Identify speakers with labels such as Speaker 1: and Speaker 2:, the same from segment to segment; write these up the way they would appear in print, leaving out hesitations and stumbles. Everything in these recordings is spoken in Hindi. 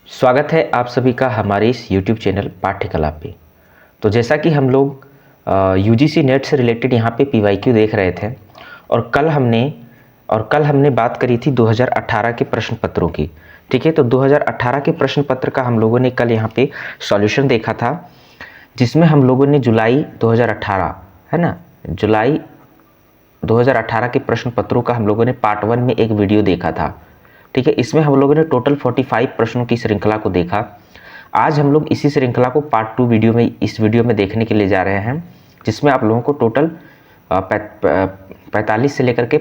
Speaker 1: स्वागत है आप सभी का हमारे इस YouTube चैनल पाठ्यकला पे। तो जैसा कि हम लोग यूजीसी नेट से रिलेटेड यहाँ पे पीवाईक्यू देख रहे थे और कल हमने बात करी थी 2018 के प्रश्न पत्रों की। ठीक है, तो 2018 के प्रश्न पत्र का हम लोगों ने कल यहाँ पे सॉल्यूशन देखा था, जिसमें हम लोगों ने जुलाई 2018 है ना, जुलाई 2018 के प्रश्न पत्रों का हम लोगों ने पार्ट 1 में एक वीडियो देखा था। ठीक है, इसमें हम लोगों ने टोटल 45 प्रश्नों की श्रृंखला को देखा। आज हम लोग इसी श्रृंखला को पार्ट 2 वीडियो में इस वीडियो में देखने के लिए जा रहे हैं, जिसमें आप लोगों को टोटल 45 से लेकर के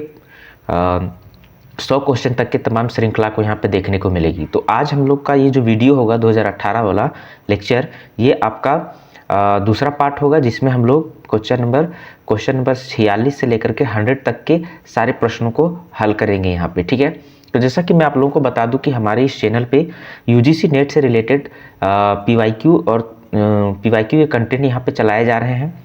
Speaker 1: 100 क्वेश्चन तक के तमाम श्रृंखला को यहाँ पे देखने को मिलेगी। तो आज हम लोग का ये जो वीडियो होगा 2018 वाला लेक्चर, ये आपका दूसरा पार्ट होगा, जिसमें हम लोग क्वेश्चन नंबर 46 से लेकर के 100 तक के सारे प्रश्नों को हल करेंगे यहाँ पे। ठीक है, तो जैसा कि मैं आप लोगों को बता दूं कि हमारे इस चैनल पे यूजीसी नेट से रिलेटेड पीवाईक्यू और पीवाईक्यू के कंटेंट यहाँ पे चलाए जा रहे हैं,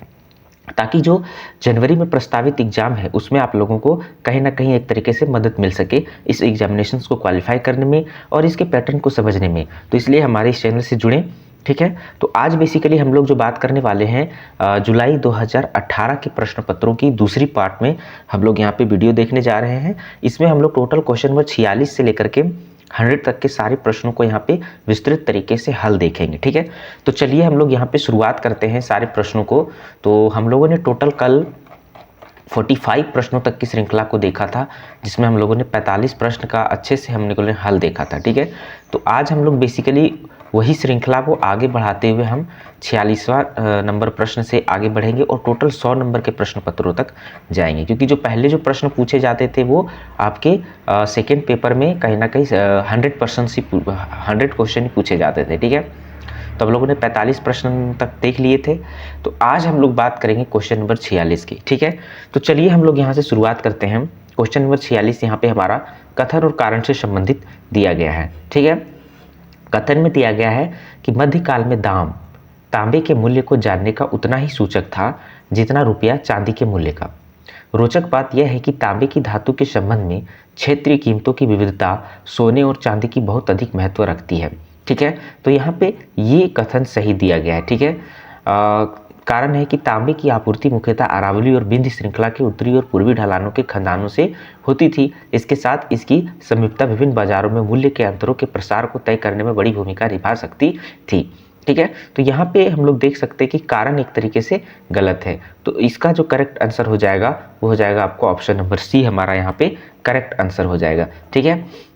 Speaker 1: ताकि जो जनवरी में प्रस्तावित एग्जाम है उसमें आप लोगों को कहीं ना कहीं एक तरीके से मदद मिल सके इस एग्जामिनेशंस को क्वालिफाई करने में और इसके पैटर्न को समझने में। तो इसलिए हमारे इस चैनल से जुड़ें। ठीक है, तो आज बेसिकली हम लोग जो बात करने वाले हैं जुलाई 2018 के प्रश्न पत्रों की दूसरी पार्ट में हम लोग यहाँ पे वीडियो देखने जा रहे हैं। इसमें हम लोग टोटल क्वेश्चन नंबर 46 से लेकर के 100 तक के सारे प्रश्नों को यहाँ पे विस्तृत तरीके से हल देखेंगे। ठीक है, तो चलिए हम लोग यहाँ पे शुरुआत करते हैं सारे प्रश्नों को। तो हम लोगों ने टोटल कल 45 प्रश्नों तक की श्रृंखला को देखा था, जिसमें हम लोगों ने 45 प्रश्न का अच्छे से हम लोगों ने हल देखा था। ठीक है, तो आज हम लोग बेसिकली वही श्रृंखला को आगे बढ़ाते हुए हम 46वां नंबर प्रश्न से आगे बढ़ेंगे और टोटल 100 नंबर के प्रश्न पत्रों तक जाएंगे, क्योंकि जो पहले जो प्रश्न पूछे जाते थे वो आपके सेकेंड पेपर में कहीं ना कहीं 100 क्वेश्चन ही पूछे जाते थे। ठीक है, तो हम लोगों ने 45 प्रश्न तक देख लिए थे। तो आज हम लोग बात करेंगे क्वेश्चन नंबर 46 की। ठीक है, तो चलिए हम लोग यहाँ से शुरुआत करते हैं। क्वेश्चन नंबर 46 यहाँ पे हमारा कथन और कारण से संबंधित दिया गया है। ठीक है, कथन में दिया गया है कि मध्यकाल में दाम तांबे के मूल्य को जानने का उतना ही सूचक था जितना रुपया चांदी के मूल्य का। रोचक बात यह है कि तांबे की धातु के संबंध में क्षेत्रीय कीमतों की विविधता सोने और चांदी की बहुत अधिक महत्व रखती है। ठीक है, तो यहाँ पे ये कथन सही दिया गया है। ठीक है, कारण है कि तांबे की आपूर्ति मुख्यतः अरावली और विंध्य श्रृंखला के उत्तरी और पूर्वी ढलानों के खदानों से होती थी। इसके साथ इसकी समीपता विभिन्न बाजारों में मूल्य के अंतरों के प्रसार को तय करने में बड़ी भूमिका निभा सकती थी। ठीक है, तो यहाँ पे हम लोग देख सकते हैं कि कारण एक तरीके से गलत है, तो इसका जो करेक्ट आंसर हो जाएगा वो हो जाएगा आपको ऑप्शन नंबर सी, हमारा यहाँ पे करेक्ट आंसर हो जाएगा। ठीक है,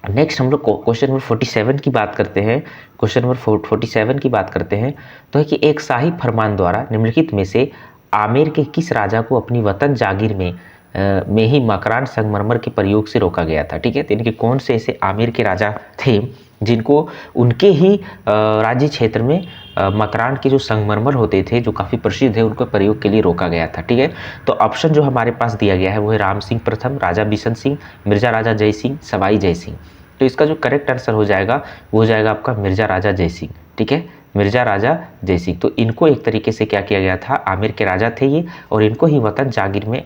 Speaker 1: नेक्स्ट हम लोग क्वेश्चन नंबर 47 की बात करते हैं। क्वेश्चन नंबर 47 की बात करते हैं तो है कि एक शाही फरमान द्वारा निम्नलिखित में से आमेर के किस राजा को अपनी वतन जागीर में ही मकरान संगमरमर के प्रयोग से रोका गया था। ठीक है, तो इनके कौन से ऐसे आमेर के राजा थे जिनको उनके ही राज्य क्षेत्र में मकरान के जो संगमरमर होते थे जो काफ़ी प्रसिद्ध है, उनको प्रयोग के लिए रोका गया था। ठीक है, तो ऑप्शन जो हमारे पास दिया गया है वो है राम सिंह प्रथम, राजा बिशन सिंह, मिर्जा राजा जय सिंह, सवाई जय सिंह। तो इसका जो करेक्ट आंसर हो जाएगा वो हो जाएगा आपका मिर्जा राजा जय सिंह। ठीक है, मिर्जा राजा जय सिंह। तो इनको एक तरीके से क्या किया गया था, आमिर के राजा थे ये, और इनको ही वतन जागीर में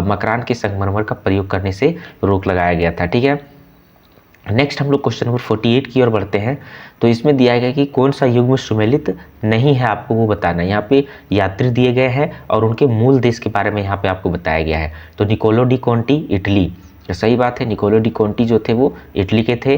Speaker 1: मकरान के संगमरमर का प्रयोग करने से रोक लगाया गया था। ठीक है, नेक्स्ट हम लोग क्वेश्चन नंबर 48 की ओर बढ़ते हैं। तो इसमें दिया गया कि कौन सा युग में सुमेलित नहीं है, आपको वो बताना है। यहाँ पे यात्री दिए गए हैं और उनके मूल देश के बारे में यहाँ पे आपको बताया गया है। तो निकोलो डी कॉन्टी इटली, तो सही बात है, निकोलो डी कॉन्टी जो थे वो इटली के थे।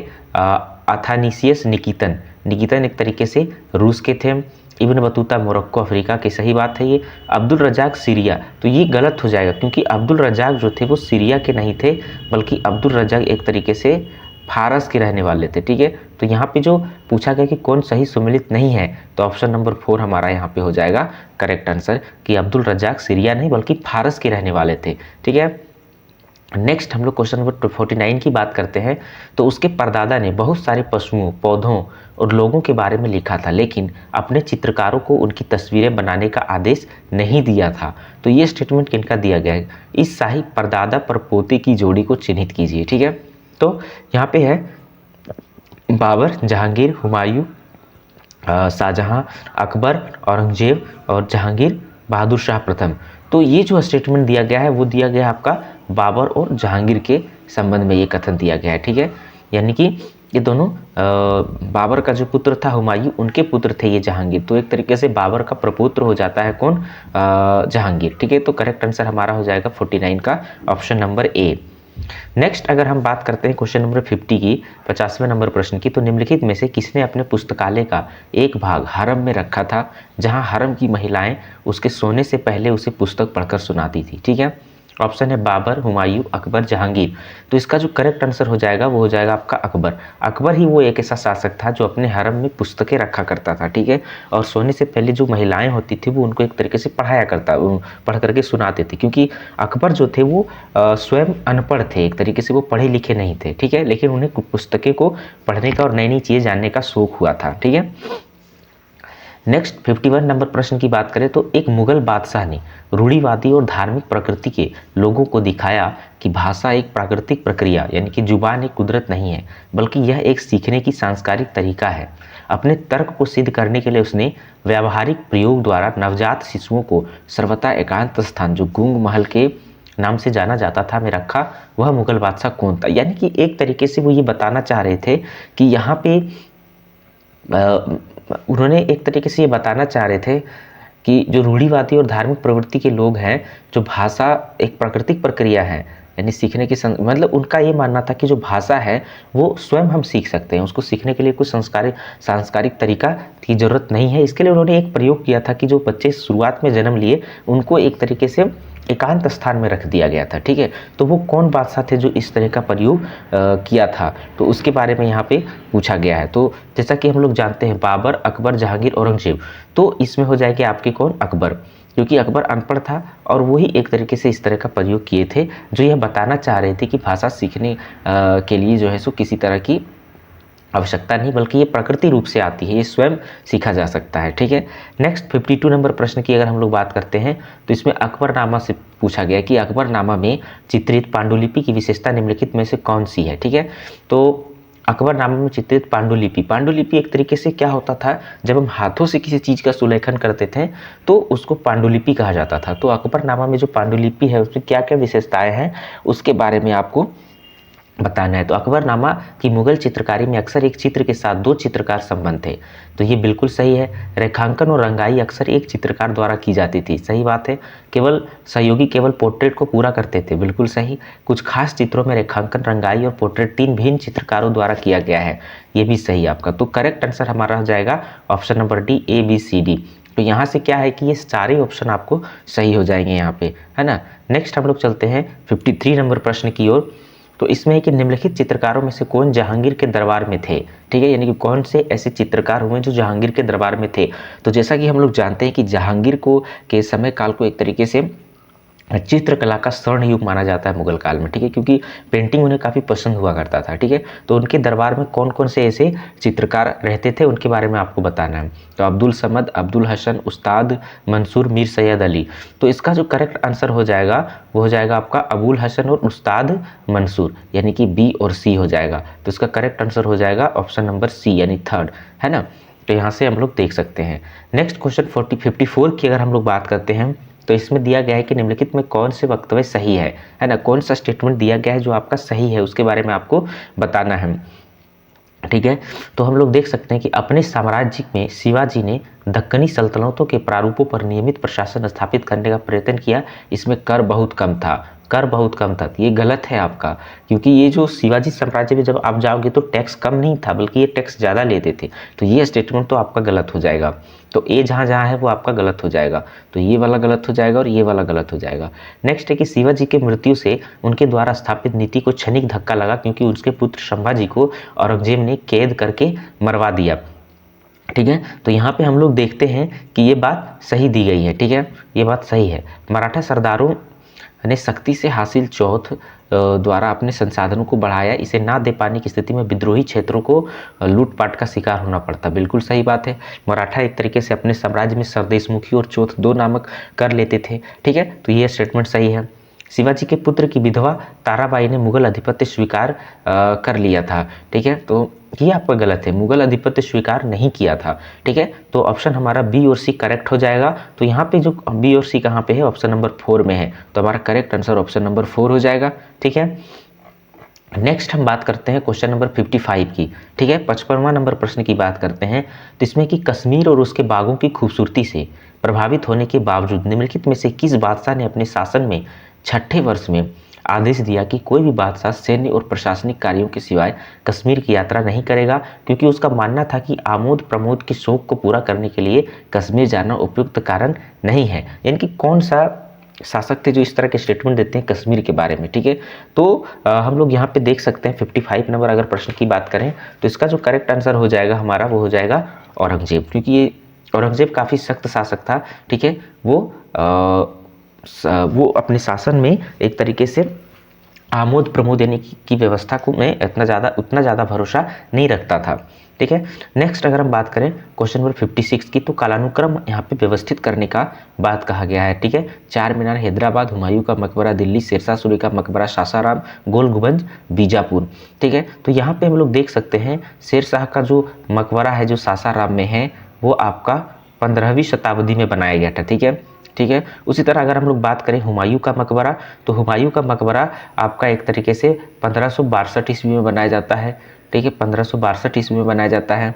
Speaker 1: अथानीसियस निकितन एक तरीके से रूस के थे। इब्न बतूता मोरक्को अफ्रीका की, सही बात है ये। अब्दुल रजाक सीरिया, तो ये गलत हो जाएगा क्योंकि अब्दुल रजाक जो थे वो सीरिया के नहीं थे, बल्कि अब्दुल रजाक एक तरीके से फारस के रहने वाले थे। ठीक है, तो यहाँ पे जो पूछा गया कि कौन सही सुमेलित नहीं है, तो ऑप्शन नंबर 4 हमारा यहाँ पे हो जाएगा करेक्ट आंसर, कि अब्दुल रजाक सीरिया नहीं बल्कि फारस के रहने वाले थे। ठीक है, नेक्स्ट हम लोग क्वेश्चन नंबर 49 की बात करते हैं। तो उसके परदादा ने बहुत सारे पशुओं, पौधों और लोगों के बारे में लिखा था, लेकिन अपने चित्रकारों को उनकी तस्वीरें बनाने का आदेश नहीं दिया था। तो ये स्टेटमेंट किनका दिया गया है, इस शाही परदादा पर पोते की जोड़ी को चिन्हित कीजिए। ठीक है, तो यहाँ पे है बाबर, जहांगीर, हुमायूं, शाहजहां, अकबर, औरंगजेब और जहांगीर बहादुर शाह प्रथम। तो ये जो स्टेटमेंट दिया गया है वो दिया गया है आपका बाबर और जहांगीर के संबंध में ये कथन दिया गया है। ठीक है, यानी कि ये दोनों बाबर का जो पुत्र था हुमायूं, उनके पुत्र थे ये जहांगीर। तो एक तरीके से बाबर का प्रपुत्र हो जाता है कौन, जहांगीर। ठीक है, तो करेक्ट आंसर हमारा हो जाएगा 49 का ऑप्शन नंबर ए। नेक्स्ट अगर हम बात करते हैं क्वेश्चन नंबर 50 की, 50वें नंबर प्रश्न की, तो निम्नलिखित में से किसने अपने पुस्तकालय का एक भाग हरम में रखा था, जहां हरम की महिलाएं उसके सोने से पहले उसे पुस्तक पढ़कर सुनाती थी। ठीक है, ऑप्शन है बाबर, हुमायूं, अकबर, जहांगीर। तो इसका जो करेक्ट आंसर हो जाएगा वो हो जाएगा आपका अकबर। अकबर ही वो एक ऐसा शासक था जो अपने हरम में पुस्तकें रखा करता था। ठीक है, और सोने से पहले जो महिलाएं होती थी वो उनको एक तरीके से पढ़ करके सुनाते थे, क्योंकि अकबर जो थे वो स्वयं अनपढ़ थे, एक तरीके से वो पढ़े लिखे नहीं थे। ठीक है, लेकिन उन्हें पुस्तकें को पढ़ने का और नई नई चीज़ें जानने का शौक हुआ था। ठीक है, नेक्स्ट 51 नंबर प्रश्न की बात करें तो एक मुगल बादशाह ने रूढ़िवादी और धार्मिक प्रकृति के लोगों को दिखाया कि भाषा एक प्राकृतिक प्रक्रिया यानी कि जुबान एक कुदरत नहीं है, बल्कि यह एक सीखने की सांस्कारिक तरीका है। अपने तर्क को सिद्ध करने के लिए उसने व्यावहारिक प्रयोग द्वारा नवजात शिशुओं को सर्वथा एकांत स्थान, जो गूंग महल के नाम से जाना जाता था, में रखा। वह मुगल बादशाह कौन था? यानी कि एक तरीके से वो ये बताना चाह रहे थे कि यहाँ पे उन्होंने एक तरीके से ये बताना चाह रहे थे कि जो रूढ़िवादी और धार्मिक प्रवृत्ति के लोग हैं, जो भाषा एक प्राकृतिक प्रक्रिया है, यानी सीखने की मतलब उनका ये मानना था कि जो भाषा है वो स्वयं हम सीख सकते हैं, उसको सीखने के लिए कुछ सांस्कारिक तरीका की जरूरत नहीं है। इसके लिए उन्होंने एक प्रयोग किया था कि जो बच्चे शुरुआत में जन्म लिए उनको एक तरीके से एकांत स्थान में रख दिया गया था। ठीक है, तो वो कौन बादशाह थे जो इस तरह का प्रयोग किया था, तो उसके बारे में यहाँ पे पूछा गया है। तो जैसा कि हम लोग जानते हैं बाबर, अकबर, जहांगीर, औरंगजेब, तो इसमें हो जाएगा आपके कौन, अकबर, क्योंकि अकबर अनपढ़ था और वही एक तरीके से इस तरह का प्रयोग किए थे, जो यह बताना चाह रहे थे कि भाषा सीखने के लिए जो है सो किसी तरह की आवश्यकता नहीं, बल्कि ये प्रकृति रूप से आती है, ये स्वयं सीखा जा सकता है। ठीक है, नेक्स्ट 52 नंबर प्रश्न की अगर हम लोग बात करते हैं तो इसमें अकबरनामा से पूछा गया कि अकबरनामा में चित्रित पांडुलिपि की विशेषता निम्नलिखित में से कौन सी है। ठीक है, तो अकबरनामा में चित्रित पांडुलिपि एक तरीके से क्या होता था, जब हम हाथों से किसी चीज़ का सुलेखन करते थे तो उसको पांडुलिपि कहा जाता था। तो अकबरनामा में जो पांडुलिपि है उसमें क्या क्या विशेषताएं हैं उसके बारे में आपको बताना है। तो अकबरनामा की मुगल चित्रकारी में अक्सर एक चित्र के साथ दो चित्रकार संबंध थे, तो ये बिल्कुल सही है। रेखांकन और रंगाई अक्सर एक चित्रकार द्वारा की जाती थी, सही बात है। केवल सहयोगी केवल पोर्ट्रेट को पूरा करते थे, बिल्कुल सही। कुछ खास चित्रों में रेखांकन, रंगाई और पोर्ट्रेट तीन भिन्न चित्रकारों द्वारा किया गया है, ये भी सही आपका। तो करेक्ट आंसर हमारा हो जाएगा option number D, A B C D. तो यहाँ से क्या है कि ये सारे ऑप्शन आपको सही हो जाएंगे यहाँ पे, है ना। नेक्स्ट हम लोग चलते हैं 53 नंबर प्रश्न की ओर। तो इसमें है कि निम्नलिखित चित्रकारों में से कौन जहांगीर के दरबार में थे। ठीक है, यानी कि कौन से ऐसे चित्रकार हुए जो जहांगीर के दरबार में थे। तो जैसा कि हम लोग जानते हैं कि जहांगीर को के समय काल को एक तरीके से चित्रकला का स्वर्ण युग माना जाता है मुगल काल में। ठीक है, क्योंकि पेंटिंग उन्हें काफ़ी पसंद हुआ करता था। ठीक है, तो उनके दरबार में कौन कौन से ऐसे चित्रकार रहते थे उनके बारे में आपको बताना है। तो अब्दुल समद, अब्दुल हसन, उस्ताद मंसूर, मीर सैयद अली। तो इसका जो करेक्ट आंसर हो जाएगा वो हो जाएगा आपका अबुल हसन और उस्ताद मंसूर, यानी कि बी और सी हो जाएगा। तो इसका करेक्ट आंसर हो जाएगा ऑप्शन नंबर सी, यानी थर्ड, है ना। तो यहाँ से हम लोग देख सकते हैं। नेक्स्ट क्वेश्चन 54 की अगर हम लोग बात करते हैं तो इसमें दिया गया है कि निम्नलिखित में कौन से वक्तव्य सही है ना, कौन सा स्टेटमेंट दिया गया है जो आपका सही है, उसके बारे में आपको बताना है। ठीक है, तो हम लोग देख सकते हैं कि अपने साम्राज्य में शिवाजी ने दक्कनी सल्तनतों के प्रारूपों पर नियमित प्रशासन स्थापित करने का प्रयत्न किया। इसमें कर बहुत कम था, कर बहुत कम था, ये गलत है आपका, क्योंकि ये जो शिवाजी साम्राज्य में जब आप जाओगे तो टैक्स कम नहीं था, बल्कि ये टैक्स ज़्यादा लेते थे। तो ये स्टेटमेंट तो आपका गलत हो जाएगा। तो ए जहाँ जहाँ है वो आपका गलत हो जाएगा, तो ये वाला गलत हो जाएगा और ये वाला गलत हो जाएगा। नेक्स्ट है कि शिवाजी के मृत्यु से उनके द्वारा स्थापित नीति को क्षणिक धक्का लगा, क्योंकि उसके पुत्र संभाजी को औरंगजेब ने कैद करके मरवा दिया। ठीक है, तो यहाँ पे हम लोग देखते हैं कि ये बात सही दी गई है। ठीक है, ये बात सही है। मराठा सरदारों ने सख्ती से हासिल चौथ द्वारा अपने संसाधनों को बढ़ाया, इसे ना दे पाने की स्थिति में विद्रोही क्षेत्रों को लूटपाट का शिकार होना पड़ता, बिल्कुल सही बात है। मराठा एक तरीके से अपने साम्राज्य में सरदेशमुखी और चौथ दो नामक कर लेते थे। ठीक है, तो ये स्टेटमेंट सही है। शिवाजी के पुत्र की विधवा ताराबाई ने मुगल आधिपत्य स्वीकार कर लिया था। ठीक है, तो ये आपका गलत है, मुगल आधिपत्य स्वीकार नहीं किया था। ठीक है, तो ऑप्शन हमारा बी और सी करेक्ट हो जाएगा। तो यहाँ पे जो बी और सी कहाँ पे है, ऑप्शन नंबर 4 में है, तो हमारा करेक्ट आंसर ऑप्शन नंबर 4 हो जाएगा। ठीक है, नेक्स्ट हम बात करते हैं क्वेश्चन नंबर 55 की, ठीक है। 55वां नंबर प्रश्न की बात करते हैं, तो इसमें कि कश्मीर और उसके बागों की खूबसूरती से प्रभावित होने के बावजूद निम्नलिखित में से किस बादशाह ने अपने शासन में छठे वर्ष में आदेश दिया कि कोई भी बादशाह सैन्य और प्रशासनिक कार्यों के सिवाय कश्मीर की यात्रा नहीं करेगा, क्योंकि उसका मानना था कि आमोद प्रमोद के शौक को पूरा करने के लिए कश्मीर जाना उपयुक्त कारण नहीं है। यानी कि कौन सा शासक थे जो इस तरह के स्टेटमेंट देते हैं कश्मीर के बारे में, ठीक है। तो हम लोग यहाँ पे देख सकते हैं 55 नंबर अगर प्रश्न की बात करें तो इसका जो करेक्ट आंसर हो जाएगा हमारा वो हो जाएगा औरंगजेब, क्योंकि ये औरंगजेब काफ़ी सख्त शासक था, ठीक है। वो अपने शासन में एक तरीके से आमोद प्रमोद यानी की व्यवस्था को में उतना ज़्यादा भरोसा नहीं रखता था, ठीक है। नेक्स्ट अगर हम बात करें क्वेश्चन नंबर 56 की, तो कालानुक्रम यहाँ पे व्यवस्थित करने का बात कहा गया है, ठीक है। चार मीनार हैदराबाद, हुमायूं का मकबरा दिल्ली, शेरशाह सूरी का मकबरा सासाराम, गोल गुंबद बीजापुर, ठीक है। तो यहाँ पे हम लोग देख सकते हैं शेरशाह का जो मकबरा है जो सासाराम में है वो आपका 15वीं शताब्दी में बनाया गया था, ठीक है, ठीक है। उसी तरह अगर हम लोग बात करें हुमायूं का मकबरा, तो हुमायूं का मकबरा आपका एक तरीके से 1562 ईस्वी में बनाया जाता है, ठीक है, 1562 ईस्वी में बनाया जाता है।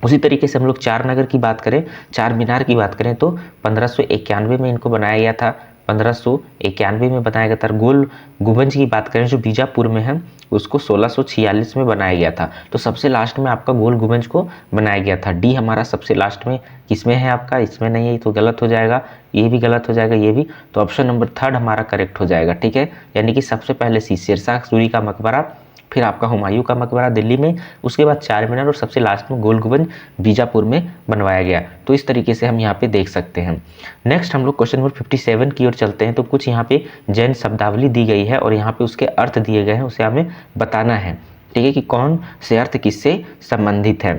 Speaker 1: उसी तरीके से हम लोग चार नगर की बात करें, चार मीनार की बात करें तो 1591 में इनको बनाया गया था, 1591 में बनाया गया था। गोल गुंबज की बात करें जो बीजापुर में है उसको 1646 में बनाया गया था। तो सबसे लास्ट में आपका गोल गुंबज को बनाया गया था। डी हमारा सबसे लास्ट में किसमें है आपका, इसमें नहीं है, तो गलत हो जाएगा, ये भी गलत हो जाएगा, ये भी। तो ऑप्शन नंबर 3 हमारा करेक्ट हो जाएगा, ठीक है। यानी कि सबसे पहले शेरशाह सूरी का मकबरा, फिर आपका हुमायूं का मकबरा दिल्ली में, उसके बाद चार मीनार और सबसे लास्ट में गोल गुंबज बीजापुर में बनवाया गया। तो इस तरीके से हम यहाँ पे देख सकते हैं। नेक्स्ट हम लोग क्वेश्चन नंबर 57 की ओर चलते हैं। तो कुछ यहाँ पे जैन शब्दावली दी गई है और यहाँ पे उसके अर्थ दिए गए हैं, उसे हमें बताना है, ठीक है, कि कौन से अर्थ किससे संबंधित है,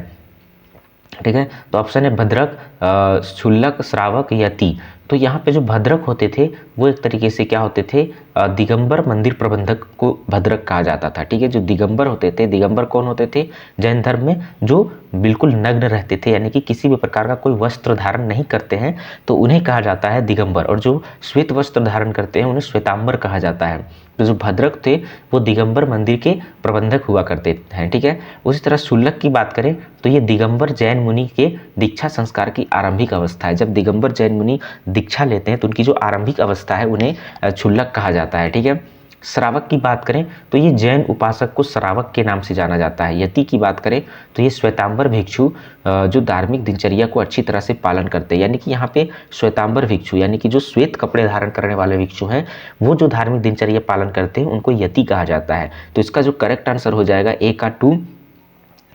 Speaker 1: ठीक है। तो ऑप्शन है भद्रक, क्षुल्लक, श्रावक, यति। तो यहाँ पे जो भद्रक होते थे वो एक तरीके से क्या होते थे, दिगंबर मंदिर प्रबंधक को भद्रक कहा जाता था, ठीक है। जो दिगंबर होते थे, दिगंबर कौन होते थे जैन धर्म में, जो बिल्कुल नग्न रहते थे, यानी कि किसी भी प्रकार का कोई वस्त्र धारण नहीं करते हैं, तो उन्हें कहा जाता है दिगंबर। और जो श्वेत वस्त्र धारण करते हैं उन्हें श्वेतांबर कहा जाता है। तो जो भद्रक थे वो दिगंबर मंदिर के प्रबंधक हुआ करते हैं, ठीक है। उसी तरह क्षुल्लक की बात करें तो ये दिगंबर जैन मुनि के दीक्षा संस्कार की आरंभिक अवस्था है। जब दिगंबर जैन मुनि दीक्षा लेते हैं तो उनकी जो आरंभिक अवस्था है उन्हें क्षुल्लक कहा जाता है, ठीक है। श्रावक की बात करें तो ये जैन उपासक को श्रावक के नाम से जाना जाता है। यति की बात करें तो ये श्वेतांबर भिक्षु जो धार्मिक दिनचर्या को अच्छी तरह से पालन करते हैं, यानी कि यहाँ पे श्वेतांबर भिक्षु यानी कि जो श्वेत कपड़े धारण करने वाले भिक्षु हैं वो जो धार्मिक दिनचर्या पालन करते हैं उनको यति कहा जाता है। तो इसका जो करेक्ट आंसर हो जाएगा ए का 2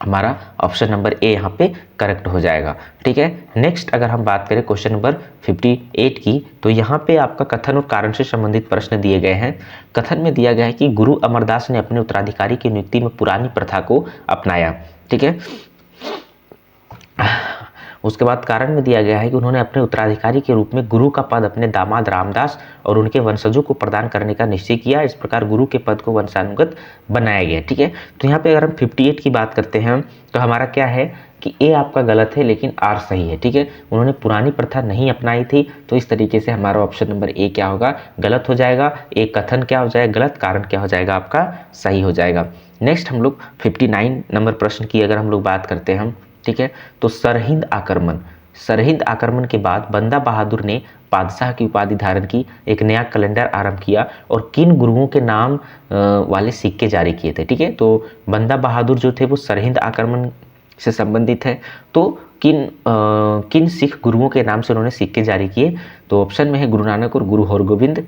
Speaker 1: हमारा ऑप्शन नंबर ए यहाँ पे करेक्ट हो जाएगा, ठीक है। नेक्स्ट अगर हम बात करें क्वेश्चन नंबर 58 की, तो यहाँ पे आपका कथन और कारण से संबंधित प्रश्न दिए गए हैं। कथन में दिया गया है कि गुरु अमरदास ने अपने उत्तराधिकारी की नियुक्ति में पुरानी प्रथा को अपनाया, ठीक है। उसके बाद कारण में दिया गया है कि उन्होंने अपने उत्तराधिकारी के रूप में गुरु का पद अपने दामाद रामदास और उनके वंशजों को प्रदान करने का निश्चय किया। इस प्रकार गुरु के पद को वंशानुगत बनाया गया, ठीक है। तो यहाँ पे अगर हम 58 की बात करते हैं तो हमारा क्या है कि ए आपका गलत है लेकिन आर सही है, ठीक है। उन्होंने पुरानी प्रथा नहीं अपनाई थी, तो इस तरीके से हमारा ऑप्शन नंबर ए क्या होगा, गलत हो जाएगा। ए कथन क्या हो जाएगा गलत, कारण क्या हो जाएगा आपका सही हो जाएगा। नेक्स्ट हम लोग 59 नंबर प्रश्न की अगर हम लोग बात करते हैं, ठीक है। तो सरहिंद आक्रमण के बाद बंदा बहादुर ने बादशाह की उपाधि धारण की, एक नया कैलेंडर आरंभ किया और किन गुरुओं के नाम वाले सिक्के जारी किए थे, ठीक है। तो बंदा बहादुर जो थे वो सरहिंद आक्रमण से संबंधित है, तो किन सिख गुरुओं के नाम से उन्होंने सिक्के जारी किए। तो ऑप्शन में है गुरु नानक और गुरु हरगोबिंद,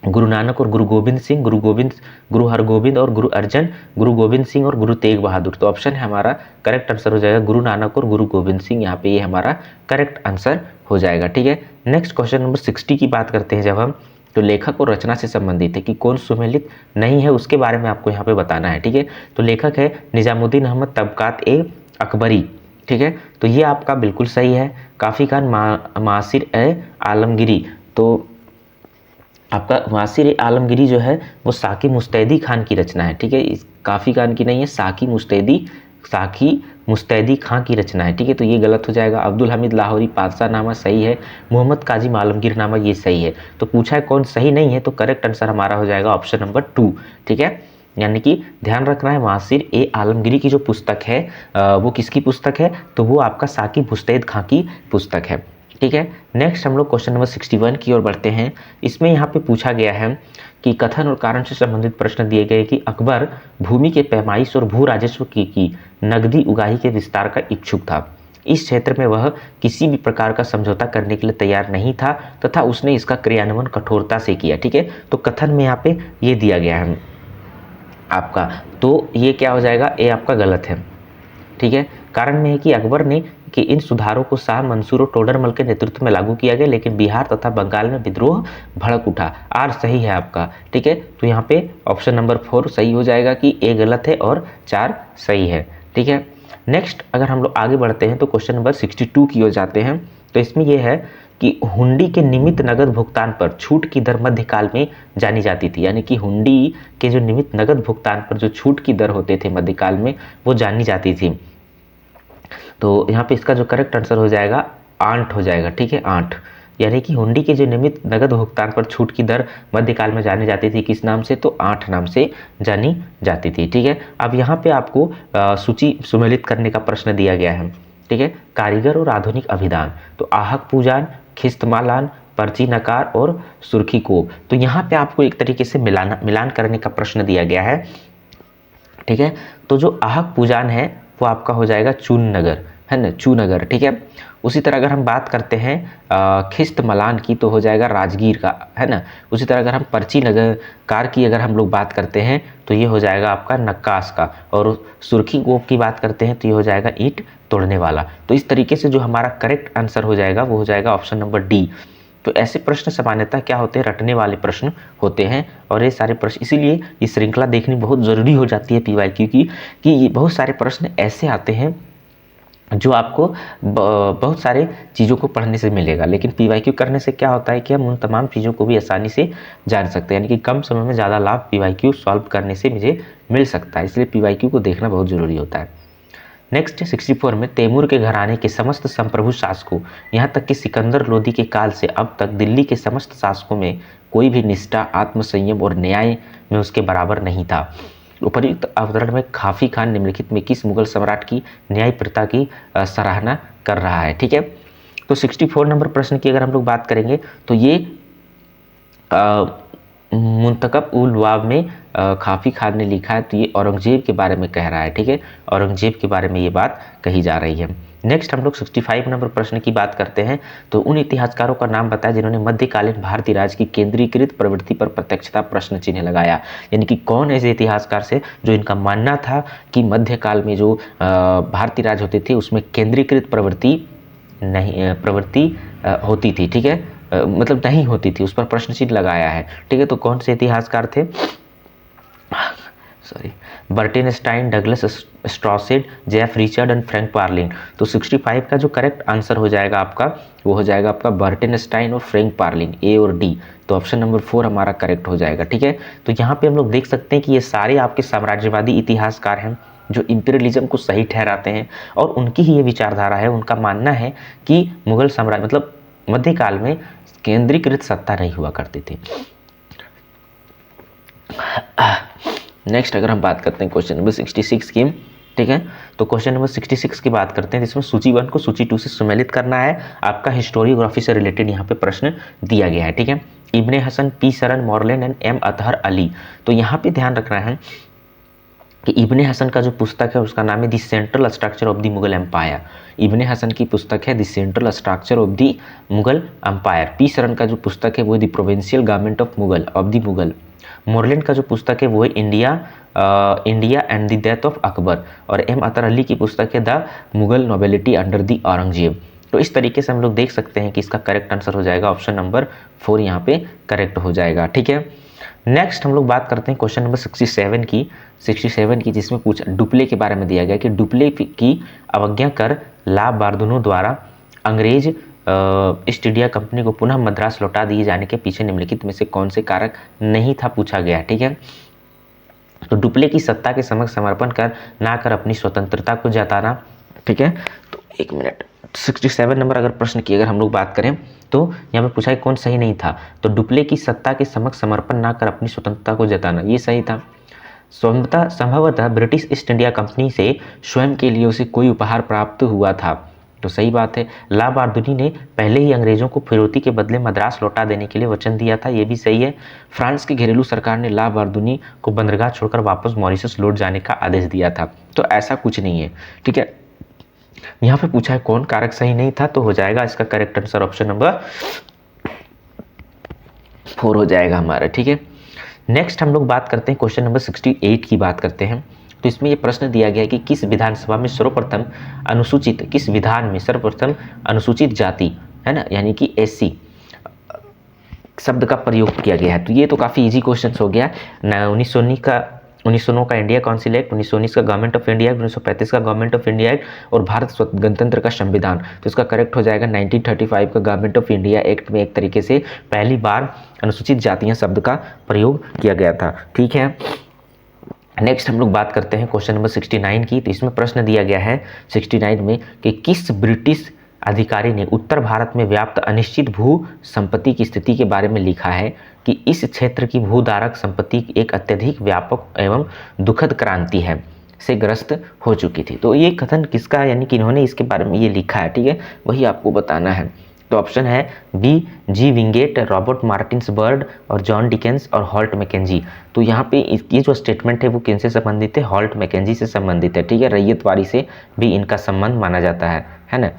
Speaker 1: गुरु नानक और गुरु गोविंद सिंह, गुरु हरगोबिंद और गुरु अर्जन, गुरु गोविंद सिंह और गुरु तेग बहादुर। तो ऑप्शन है हमारा करेक्ट आंसर हो जाएगा गुरु नानक और गुरु गोविंद सिंह, यहाँ पे ये हमारा करेक्ट आंसर हो जाएगा, ठीक है। नेक्स्ट क्वेश्चन नंबर 60 की बात करते हैं जब हम, तो लेखक और रचना से संबंधित है कि कौन सुमेलित नहीं है उसके बारे में आपको यहाँ पे बताना है, ठीक है। तो लेखक है निजामुद्दीन अहमद तबकात ए अकबरी, ठीक है। तो ये आपका बिल्कुल सही है। काफ़ी खान मासिर ए आलमगिरी, तो आपका वासिर आलमगिरी जो है वो साकी मुस्तैदी खान की रचना है, ठीक है। इस काफ़ी खान की नहीं है, साकी मुस्तैदी खां की रचना है, ठीक है। तो ये गलत हो जाएगा। अब्दुल हमीद लाहौरी पादशाह नामा सही है, मोहम्मद काजिम आलमगीर नामा ये सही है। तो पूछा है कौन सही नहीं है, तो करेक्ट आंसर हमारा हो जाएगा ऑप्शन नंबर 2, ठीक है। यानी कि ध्यान रखना है, मासिर ए आलमगीरी की जो पुस्तक है वो किसकी पुस्तक है, तो वो आपका साकिब मुस्तैद खां की पुस्तक है। ठीक है, नेक्स्ट हम लोग क्वेश्चन नंबर 61 की ओर बढ़ते हैं। इसमें यहाँ पे पूछा गया है कि कथन और कारण से संबंधित प्रश्न दिए गए कि अकबर भूमि के पैमाइश और भू राजस्व की नगदी उगाही के विस्तार का इच्छुक था। इस क्षेत्र में वह किसी भी प्रकार का समझौता करने के लिए तैयार नहीं था तथा उसने इसका क्रियान्वयन कठोरता से किया। ठीक है, तो कथन में यहाँ पे ये दिया गया है आपका, तो ये क्या हो जाएगा, ये आपका गलत है। ठीक है, कारण में है कि अकबर ने कि इन सुधारों को शाह मंसूर और टोडरमल के नेतृत्व में लागू किया गया, लेकिन बिहार तथा बंगाल में विद्रोह भड़क उठा। आर सही है आपका। ठीक है, तो यहाँ पे ऑप्शन नंबर 4 सही हो जाएगा कि ए गलत है और 4 सही है। ठीक है, नेक्स्ट अगर हम लोग आगे बढ़ते हैं तो क्वेश्चन नंबर 62 की ओर जाते हैं। तो इसमें यह है कि हुंडी के निमित्त नगद भुगतान पर छूट की दर मध्यकाल में जानी जाती थी, यानी कि हुंडी के जो निमित्त नगद भुगतान पर जो छूट की दर होते थे मध्यकाल में वो जानी जाती थी। तो यहाँ पे इसका जो करेक्ट आंसर हो जाएगा 8 हो जाएगा। ठीक है, 8, यानी कि हुंडी के जो निमित्त नगद भुगतान पर छूट की दर मध्यकाल में जानी जाती थी किस नाम से, तो 8 नाम से जानी जाती थी। ठीक है, अब यहाँ पे आपको सूची सुमेलित करने का प्रश्न दिया गया है। ठीक है, कारीगर और आधुनिक अभिधान, तो आहक पूजान, खिस्तमालान, पर्ची नकार और सुर्खी कोब। तो यहाँ पे आपको एक तरीके से मिलान करने का प्रश्न दिया गया है। ठीक है, तो जो आहक पूजान है वो आपका हो जाएगा चूननगर, है ना, चूनगर। ठीक है, उसी तरह अगर हम बात करते हैं खिस्त मलान की तो हो जाएगा राजगीर का, है ना। उसी तरह अगर हम पर्ची नगर कार की अगर हम लोग बात करते हैं तो ये हो जाएगा आपका नक्कास का, और सुर्खी गोप की बात करते हैं तो ये हो जाएगा ईंट तोड़ने वाला। तो इस तरीके से जो हमारा करेक्ट आंसर हो जाएगा वो हो जाएगा ऑप्शन नंबर डी। तो ऐसे प्रश्न सामान्यतः क्या होते हैं, रटने वाले प्रश्न होते हैं, और ये सारे प्रश्न इसीलिए ये श्रृंखला देखनी बहुत ज़रूरी हो जाती है PYQ की, कि ये बहुत सारे प्रश्न ऐसे आते हैं जो आपको बहुत सारे चीज़ों को पढ़ने से मिलेगा, लेकिन PYQ करने से क्या होता है कि हम उन तमाम चीज़ों को भी आसानी से जान सकते हैं, यानी कि कम समय में ज़्यादा लाभ PYQ सॉल्व करने से मुझे मिल सकता है, इसलिए PYQ को देखना बहुत ज़रूरी होता है। नेक्स्ट 64 में तैमूर के घराने के समस्त संप्रभु शासकों, यहाँ तक कि सिकंदर लोदी के काल से अब तक दिल्ली के समस्त शासकों में कोई भी निष्ठा, आत्मसंयम और न्याय में उसके बराबर नहीं था। उपर्युक्त अवतरण में खाफी खान निम्नलिखित में किस मुगल सम्राट की न्यायप्रता की सराहना कर रहा है। ठीक है, तो 64 नंबर प्रश्न की अगर हम लोग बात करेंगे तो ये मुंतकब उल वाब में खाफी खान ने लिखा है, तो ये औरंगजेब के बारे में कह रहा है। ठीक है, औरंगजेब के बारे में ये बात कही जा रही है। नेक्स्ट हम लोग 65 नंबर प्रश्न की बात करते हैं। तो उन इतिहासकारों का नाम बताया जिन्होंने मध्यकालीन भारतीय राज की केंद्रीकृत प्रवृत्ति पर प्रत्यक्षता प्रश्न चिन्ह लगाया, यानी कि कौन ऐसे इतिहासकार से जो इनका मानना था कि मध्यकाल में जो भारतीय राज होते थे उसमें केंद्रीकृत प्रवृत्ति होती थी। ठीक है, मतलब नहीं होती थी, उस पर प्रश्न चिन्ह लगाया है। ठीक है, तो कौन से इतिहासकार थे, Burton Stein, Douglas Streusand, Jeff Richard and Frank Perlin. तो 65 का जो करेक्ट आंसर हो जाएगा आपका वो हो जाएगा आपका बर्टेनस्टाइन और फ्रैंक पार्लिन, ए और डी। तो ऑप्शन नंबर 4 हमारा करेक्ट हो जाएगा। ठीक है, तो यहाँ पे हम लोग देख सकते हैं कि ये सारे आपके साम्राज्यवादी इतिहासकार हैं जो इंपीरियलिज्म को सही ठहराते हैं, और उनकी ही ये विचारधारा है, उनका मानना है कि मुगल साम्राज्य मतलब मध्यकाल में केंद्रीकृत सत्ता नहीं हुआ करती थी। नेक्स्ट अगर हम बात करते हैं क्वेश्चन नंबर 66 की, ठीक है, तो क्वेश्चन नंबर 66 की बात करते हैं जिसमें सूची 1 को सूची 2 से सुमेलित करना है। आपका हिस्टोरियोग्राफी से रिलेटेड यहाँ पे प्रश्न दिया गया है। ठीक है, Ibn Hasan, P Saran, Moreland and M Athar Ali. तो यहाँ पे ध्यान रखना है कि इब्ने हसन का जो पुस्तक है उसका नाम है the central structure of the Mughal empire. Ibn Hasan की पुस्तक है the central structure of the Mughal empire. P Saran का जो पुस्तक है वो the provincial government of the Mughal. Moreland का जो पुस्तक है वो है India and the death of Akbar. और एम अतर अली की पुस्तक है the Mughal nobility under the Aurangzeb. तो इस तरीके से हम लोग देख सकते हैं कि इसका करेक्ट आंसर हो जाएगा ऑप्शन नंबर 4 यहाँ पे करेक्ट हो जाएगा। ठीक है, नेक्स्ट हम लोग बात करते हैं क्वेश्चन नंबर 67 की जिसमें पूछा डुप्ले के बारे में दिया गया कि डुप्ले की अवज्ञा कर ला बार्दुनो द्वारा अंग्रेज ईस्ट इंडिया कंपनी को पुनः मद्रास लौटा दिए जाने के पीछे निम्नलिखित में से कौन से कारक नहीं था पूछा गया। ठीक है, तो डुप्ले की सत्ता के समक्ष समर्पण कर ना कर अपनी स्वतंत्रता को जताना। ठीक है, तो एक मिनट 67 नंबर अगर प्रश्न की अगर हम लोग बात करें तो यहाँ पे पूछा है कौन सही नहीं था। तो डुप्ले की सत्ता के समक्ष समर्पण ना कर अपनी स्वतंत्रता को जताना, ये सही था। संभवतः ब्रिटिश ईस्ट इंडिया कंपनी से स्वयं के लिए उसे कोई उपहार प्राप्त हुआ था। तो सही बात है, ला बारदूनी ने पहले ही अंग्रेजों को फिरौती के बदले मद्रास लौटा देने के लिए वचन दिया था, ये भी सही है। फ्रांस की घरेलू सरकार ने ला बारदूनी को बंदरगाह छोड़कर वापस मॉरिशस लौट जाने का आदेश दिया था। तो ऐसा कुछ नहीं है, ठीक है। यहाँ पे पूछा है कौन कारक सही नहीं था, तो हो जाएगा इसका करेक्ट आंसर ऑप्शन नंबर 4 हो जाएगा हमारा, ठीक है। नेक्स्ट हम लोग बात करते हैं क्वेश्चन नंबर 68 की बात करते हैं। तो इसमें ये प्रश्न दिया गया है कि किस विधानसभा में सर्वप्रथम अनुसूचित जाति, है ना, यानी कि एससी शब्द का प्रयोग किया गया है। तो ये तो काफ़ी इजी क्वेश्चन हो गया। 1909 का इंडिया काउंसिल एक्ट, 1919 का गवर्नमेंट ऑफ इंडिया एक्ट, 1935 का गवर्नमेंट ऑफ इंडिया एक्ट और भारत गणतंत्र का संविधान। तो इसका करेक्ट हो जाएगा 1935 का गवर्नमेंट ऑफ इंडिया एक्ट में एक तरीके से पहली बार अनुसूचित जातियां शब्द का प्रयोग किया गया था, ठीक है। नेक्स्ट हम लोग बात करते हैं क्वेश्चन नंबर 69 की। तो इसमें प्रश्न दिया गया है 69 में कि किस ब्रिटिश अधिकारी ने उत्तर भारत में व्याप्त अनिश्चित भू संपत्ति की स्थिति के बारे में लिखा है कि इस क्षेत्र की भूधारक संपत्ति एक अत्यधिक व्यापक एवं दुखद क्रांति है से ग्रस्त हो चुकी थी। तो ये कथन किसका है, यानी कि इन्होंने इसके बारे में ये लिखा है, ठीक है, वही आपको बताना है। तो ऑप्शन है बी जी विंगेट, रॉबर्ट मार्टिन्स बर्ड और जॉन डिकेंस और हॉल्ट मैकेंजी। तो यहाँ पे ये जो स्टेटमेंट है वो किनसे संबंधित है, हॉल्ट मैकेंजी से संबंधित है, ठीक है। रैयतवाड़ी से भी इनका संबंध माना जाता है ना,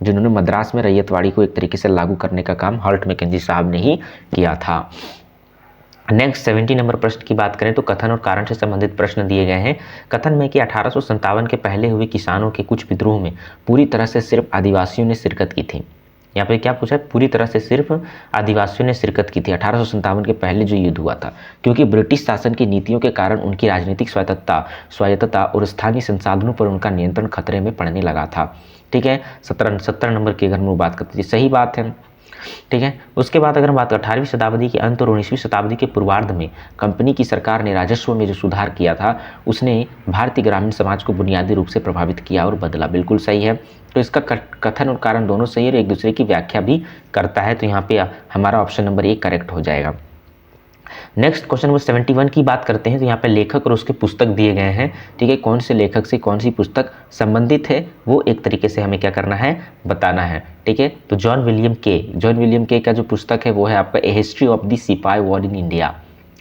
Speaker 1: जिन्होंने मद्रास में रैयतवाड़ी को एक तरीके से लागू करने का काम हॉल्ट मैकेंजी साहब ने ही किया था। नेक्स्ट 70 नंबर प्रश्न की बात करें तो कथन और कारण से संबंधित प्रश्न दिए गए हैं। कथन में कि 1857 के पहले हुए किसानों के कुछ विद्रोह में पूरी तरह से सिर्फ आदिवासियों ने शिरकत की थी। यहाँ पे क्या पूछा है, पूरी तरह से सिर्फ आदिवासियों ने शिरकत की थी 1857 के पहले जो युद्ध हुआ था, क्योंकि ब्रिटिश शासन की नीतियों के कारण उनकी राजनीतिक स्वायत्तता और स्थानीय संसाधनों पर उनका नियंत्रण खतरे में पड़ने लगा था, ठीक है। 17 नंबर की अगर हम बात करते हैं, सही बात है, ठीक है। उसके बाद अगर हम बात करें 18वीं शताब्दी के अंत और 19वीं शताब्दी के पूर्वार्ध में कंपनी की सरकार ने राजस्व में जो सुधार किया था उसने भारतीय ग्रामीण समाज को बुनियादी रूप से प्रभावित किया और बदला, बिल्कुल सही है। तो इसका कथन और कारण दोनों सही है और एक दूसरे की व्याख्या भी करता है। तो यहाँ पे हमारा ऑप्शन नंबर 1 करेक्ट हो जाएगा। नेक्स्ट क्वेश्चन नंबर 71 की बात करते हैं। तो यहाँ पे लेखक और उसके पुस्तक दिए गए हैं, ठीक है। कौन से लेखक से कौन सी पुस्तक संबंधित है वो एक तरीके से हमें क्या करना है, बताना है, ठीक है। तो जॉन विलियम के का जो पुस्तक है वो है आपका a history of the sipahi war in India,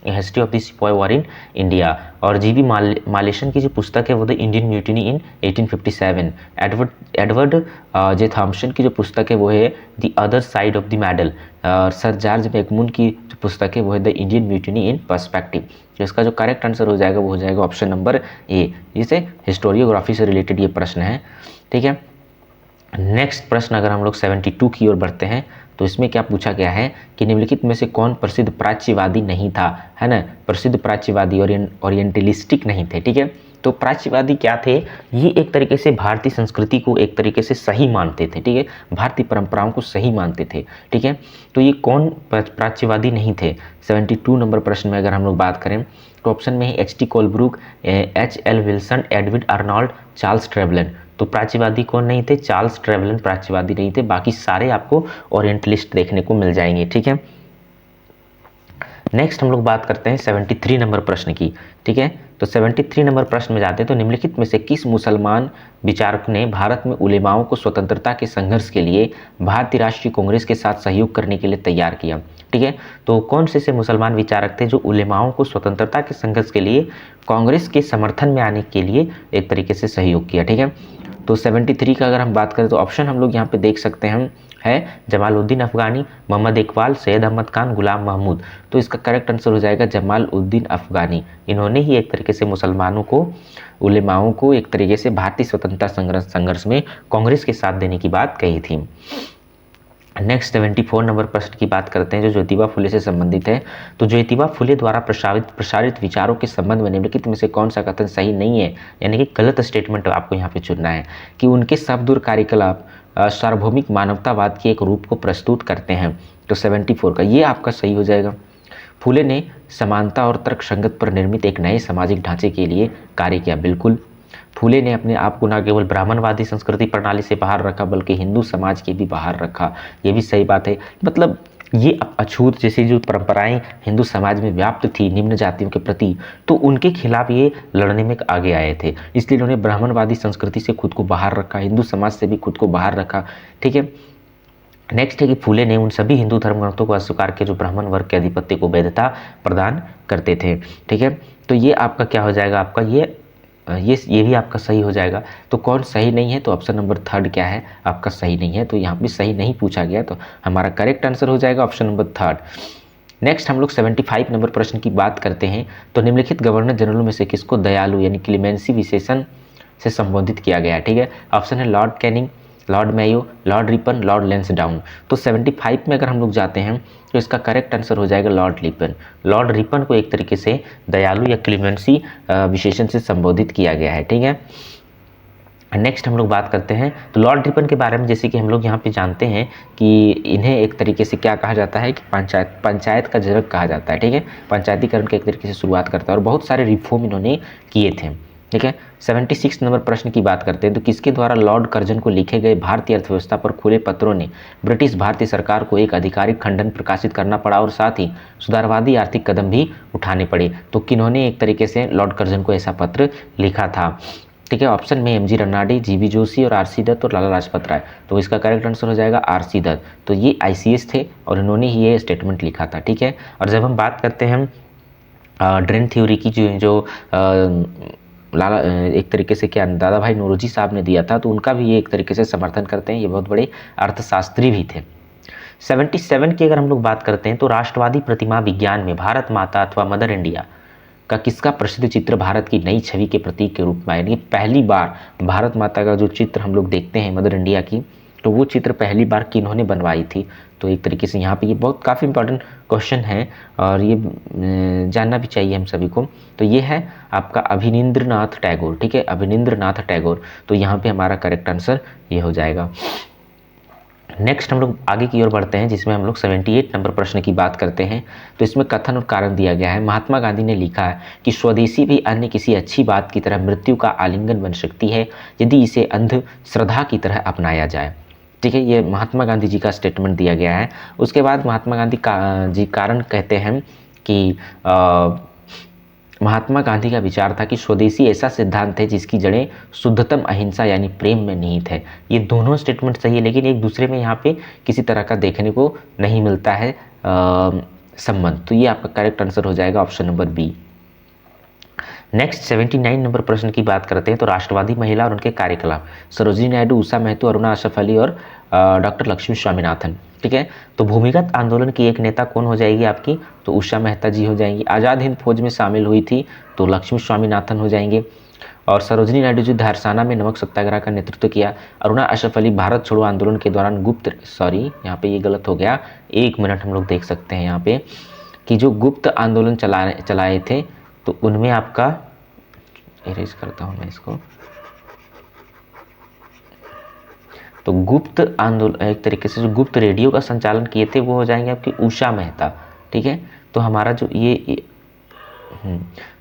Speaker 1: history of the sipahi war in India. और जीबी मालेशन की जो पुस्तक है वो the Indian mutiny in 1857। Edward J Thomson की जो पुस्तक है वो है the other side of the medal. Sir George MacMunn की जो पुस्तक है वो है the Indian mutiny in perspective. तो इसका जो करेक्ट आंसर हो जाएगा वो हो जाएगा ऑप्शन नंबर ए, जिसे हिस्टोरियोग्राफी से रिलेटेड ये प्रश्न है, ठीक है। नेक्स्ट प्रश्न अगर हम लोग 72 की ओर बढ़ते हैं तो इसमें क्या पूछा गया है कि निम्नलिखित में से कौन प्रसिद्ध प्राच्यवादी नहीं था, है ना। प्रसिद्ध प्राच्यवादी ओरिएंटलिस्टिक नहीं थे, ठीक है। तो प्राच्यवादी क्या थे, ये एक तरीके से भारतीय संस्कृति को एक तरीके से सही मानते थे, ठीक है, भारतीय परंपराओं को सही मानते थे, ठीक है। तो ये कौन प्राच्यवादी नहीं थे 72 नंबर प्रश्न में अगर हम लोग बात करें तो ऑप्शन में है H.T. Colebrooke, H.L. Wilson, Edwin Arnold, Charles Trevelyan. तो प्राच्यवादी कौन नहीं थे, चार्ल्स ट्रेवलन प्राच्यवादी नहीं थे, बाकी सारे आपको ओरिएंटलिस्ट देखने को मिल जाएंगे, ठीक है। नेक्स्ट हम लोग बात करते हैं 73 नंबर प्रश्न की, ठीक है। तो 73 नंबर प्रश्न में जाते हैं तो निम्नलिखित में से किस मुसलमान विचारक ने भारत में उलेमाओं को स्वतंत्रता के संघर्ष के लिए भारतीय राष्ट्रीय कांग्रेस के साथ सहयोग करने के लिए तैयार किया, ठीक है। तो कौन से मुसलमान विचारक थे जो उलेमाओं को स्वतंत्रता के संघर्ष के लिए कांग्रेस के समर्थन में आने के लिए एक तरीके से सहयोग किया, ठीक है। तो 73 का अगर हम बात करें तो ऑप्शन हम लोग यहाँ पे देख सकते हैं है जमालुद्दीन अफगानी, मोहम्मद इकबाल, सैयद अहमद खान, गुलाम महमूद। तो इसका करेक्ट आंसर हो जाएगा जमालुद्दीन अफगानी। इन्होंने ही एक तरीके से मुसलमानों को, उलेमाओं को एक तरीके से भारतीय स्वतंत्रता संघर्ष में कांग्रेस के साथ देने की बात कही थी। नेक्स्ट 74 नंबर प्रश्न की बात करते हैं जो ज्योतिबा फुले से संबंधित है। तो ज्योतिबा फुले द्वारा प्रसारित विचारों के संबंध में निम्नलिखित में से कौन सा कथन सही नहीं है, यानी कि गलत स्टेटमेंट आपको यहाँ पे चुनना है कि उनके शब्द और कार्यकलाप सार्वभौमिक मानवतावाद के एक रूप को प्रस्तुत करते हैं। तो 74 का ये आपका सही हो जाएगा। फुले ने समानता और तर्क संगत पर निर्मित एक नए सामाजिक ढांचे के लिए कार्य किया, बिल्कुल। फुले ने अपने आप को न केवल ब्राह्मणवादी संस्कृति प्रणाली से बाहर रखा बल्कि हिंदू समाज के भी बाहर रखा, ये भी सही बात है। मतलब ये अछूत जैसी जो परंपराएं हिंदू समाज में व्याप्त थी निम्न जातियों के प्रति, तो उनके खिलाफ ये लड़ने में आगे आए थे। इसलिए इन्होंने ब्राह्मणवादी संस्कृति से खुद को बाहर रखा, हिंदू समाज से भी खुद को बाहर रखा। ठीक है, नेक्स्ट है कि फूले ने उन सभी हिंदू धर्म ग्रंथों को अस्वीकार किया जो ब्राह्मण वर्ग के आधिपत्य को वैधता प्रदान करते थे। ठीक है, तो ये आपका क्या हो जाएगा, आपका ये भी आपका सही हो जाएगा। तो कौन सही नहीं है, तो ऑप्शन नंबर 3 क्या है, आपका सही नहीं है। तो यहाँ पे सही नहीं पूछा गया, तो हमारा करेक्ट आंसर हो जाएगा ऑप्शन नंबर 3। नेक्स्ट हम लोग 75 नंबर प्रश्न की बात करते हैं। तो निम्नलिखित गवर्नर जनरल में से किसको दयालु यानी क्लीमेंसी विशेषण से संबोधित किया गया है। ठीक है, ऑप्शन है Lord Canning, Lord Mayo, Lord Ripon, Lord Lansdowne. तो 75 में अगर हम लोग जाते हैं तो इसका करेक्ट आंसर हो जाएगा लॉर्ड रिपन। लॉर्ड रिपन को एक तरीके से दयालु या क्लीमेंसी विशेषण से संबोधित किया गया है। ठीक है, नेक्स्ट हम लोग बात करते हैं तो लॉर्ड रिपन के बारे में। जैसे कि हम लोग यहाँ पे जानते हैं कि इन्हें एक तरीके से क्या कहा जाता है कि पंचायत का जनक कहा जाता है। ठीक है, पंचायतीकरण के एक तरीके से शुरुआत करता है और बहुत सारे रिफॉर्म इन्होंने किए थे। ठीक है, 76 नंबर प्रश्न की बात करते हैं तो किसके द्वारा लॉर्ड कर्जन को लिखे गए भारतीय अर्थव्यवस्था पर खुले पत्रों ने ब्रिटिश भारतीय सरकार को एक आधिकारिक खंडन प्रकाशित करना पड़ा और साथ ही सुधारवादी आर्थिक कदम भी उठाने पड़े। तो किन्होंने एक तरीके से लॉर्ड कर्जन को ऐसा पत्र लिखा था। ठीक है, ऑप्शन में एमजी रन्नाडी, जीवी जोशी और आरसी दत्त और लाला लाजपत राय। तो इसका करेक्ट आंसर हो जाएगा आरसी दत्त। तो ये आईसीएस थे और इन्होंने ही ये स्टेटमेंट लिखा था। ठीक है, और जब हम बात करते हैं ड्रेन थ्योरी की जो लाला एक तरीके से क्या दादा भाई नौरोजी साहब ने दिया था, तो उनका भी ये एक तरीके से समर्थन करते हैं। ये बहुत बड़े अर्थशास्त्री भी थे। 77 की अगर हम लोग बात करते हैं तो राष्ट्रवादी प्रतिमा विज्ञान में भारत माता अथवा मदर इंडिया का किसका प्रसिद्ध चित्र भारत की नई छवि के प्रतीक के रूप में आया। यानी पहली बार भारत माता का जो चित्र हम लोग देखते हैं मदर इंडिया की, तो वो चित्र पहली बार किन्होंने बनवाई थी। तो एक तरीके से यहाँ पे ये बहुत काफ़ी इंपॉर्टेंट क्वेश्चन है और ये जानना भी चाहिए हम सभी को। तो ये है आपका अभिनिन्द्रनाथ टैगोर। ठीक है, अभिनिन्द्रनाथ टैगोर। तो यहाँ पे हमारा करेक्ट आंसर ये हो जाएगा। नेक्स्ट हम लोग आगे की ओर बढ़ते हैं जिसमें हम लोग 78 नंबर प्रश्न की बात करते हैं। तो इसमें कथन और कारण दिया गया है। महात्मा गांधी ने लिखा है कि स्वदेशी भी अन्य किसी अच्छी बात की तरह मृत्यु का आलिंगन बन सकती है यदि इसे अंध श्रद्धा की तरह अपनाया जाए। ठीक है, ये महात्मा गांधी जी का स्टेटमेंट दिया गया है। उसके बाद महात्मा गांधी जी कारण कहते हैं कि महात्मा गांधी का विचार था कि स्वदेशी ऐसा सिद्धांत है जिसकी जड़ें शुद्धतम अहिंसा यानी प्रेम में निहित है। ये दोनों स्टेटमेंट सही है, लेकिन एक दूसरे में यहाँ पे किसी तरह का देखने को नहीं मिलता है संबंध। तो ये आपका करेक्ट आंसर हो जाएगा option number B. Next 79 number प्रश्न की बात करते हैं। तो राष्ट्रवादी महिला और उनके कार्यकलाप, सरोजिनी नायडू, उषा मेहतो, अरुणा अशरफ अली और डॉक्टर लक्ष्मी स्वामीनाथन। ठीक है, तो भूमिगत आंदोलन की एक नेता कौन हो जाएगी आपकी, तो उषा मेहता जी हो जाएंगी। आज़ाद हिंद फौज में शामिल हुई थी तो लक्ष्मी स्वामीनाथन हो जाएंगे। और सरोजिनी नायडू जी धारसाना में नमक सत्याग्रह का नेतृत्व किया। अरुणा अशरफ अली भारत छोड़ो आंदोलन के दौरान यहाँ पे ये गलत हो गया, 1 मिनट हम लोग देख सकते हैं यहाँ पे कि जो गुप्त आंदोलन चलाए थे तो उनमें आपका इरेज करता हूँ मैं इसको। तो गुप्त आंदोलन एक तरीके से जो गुप्त रेडियो का संचालन किए थे वो हो जाएंगे आपकी उषा मेहता। ठीक है, तो हमारा जो ये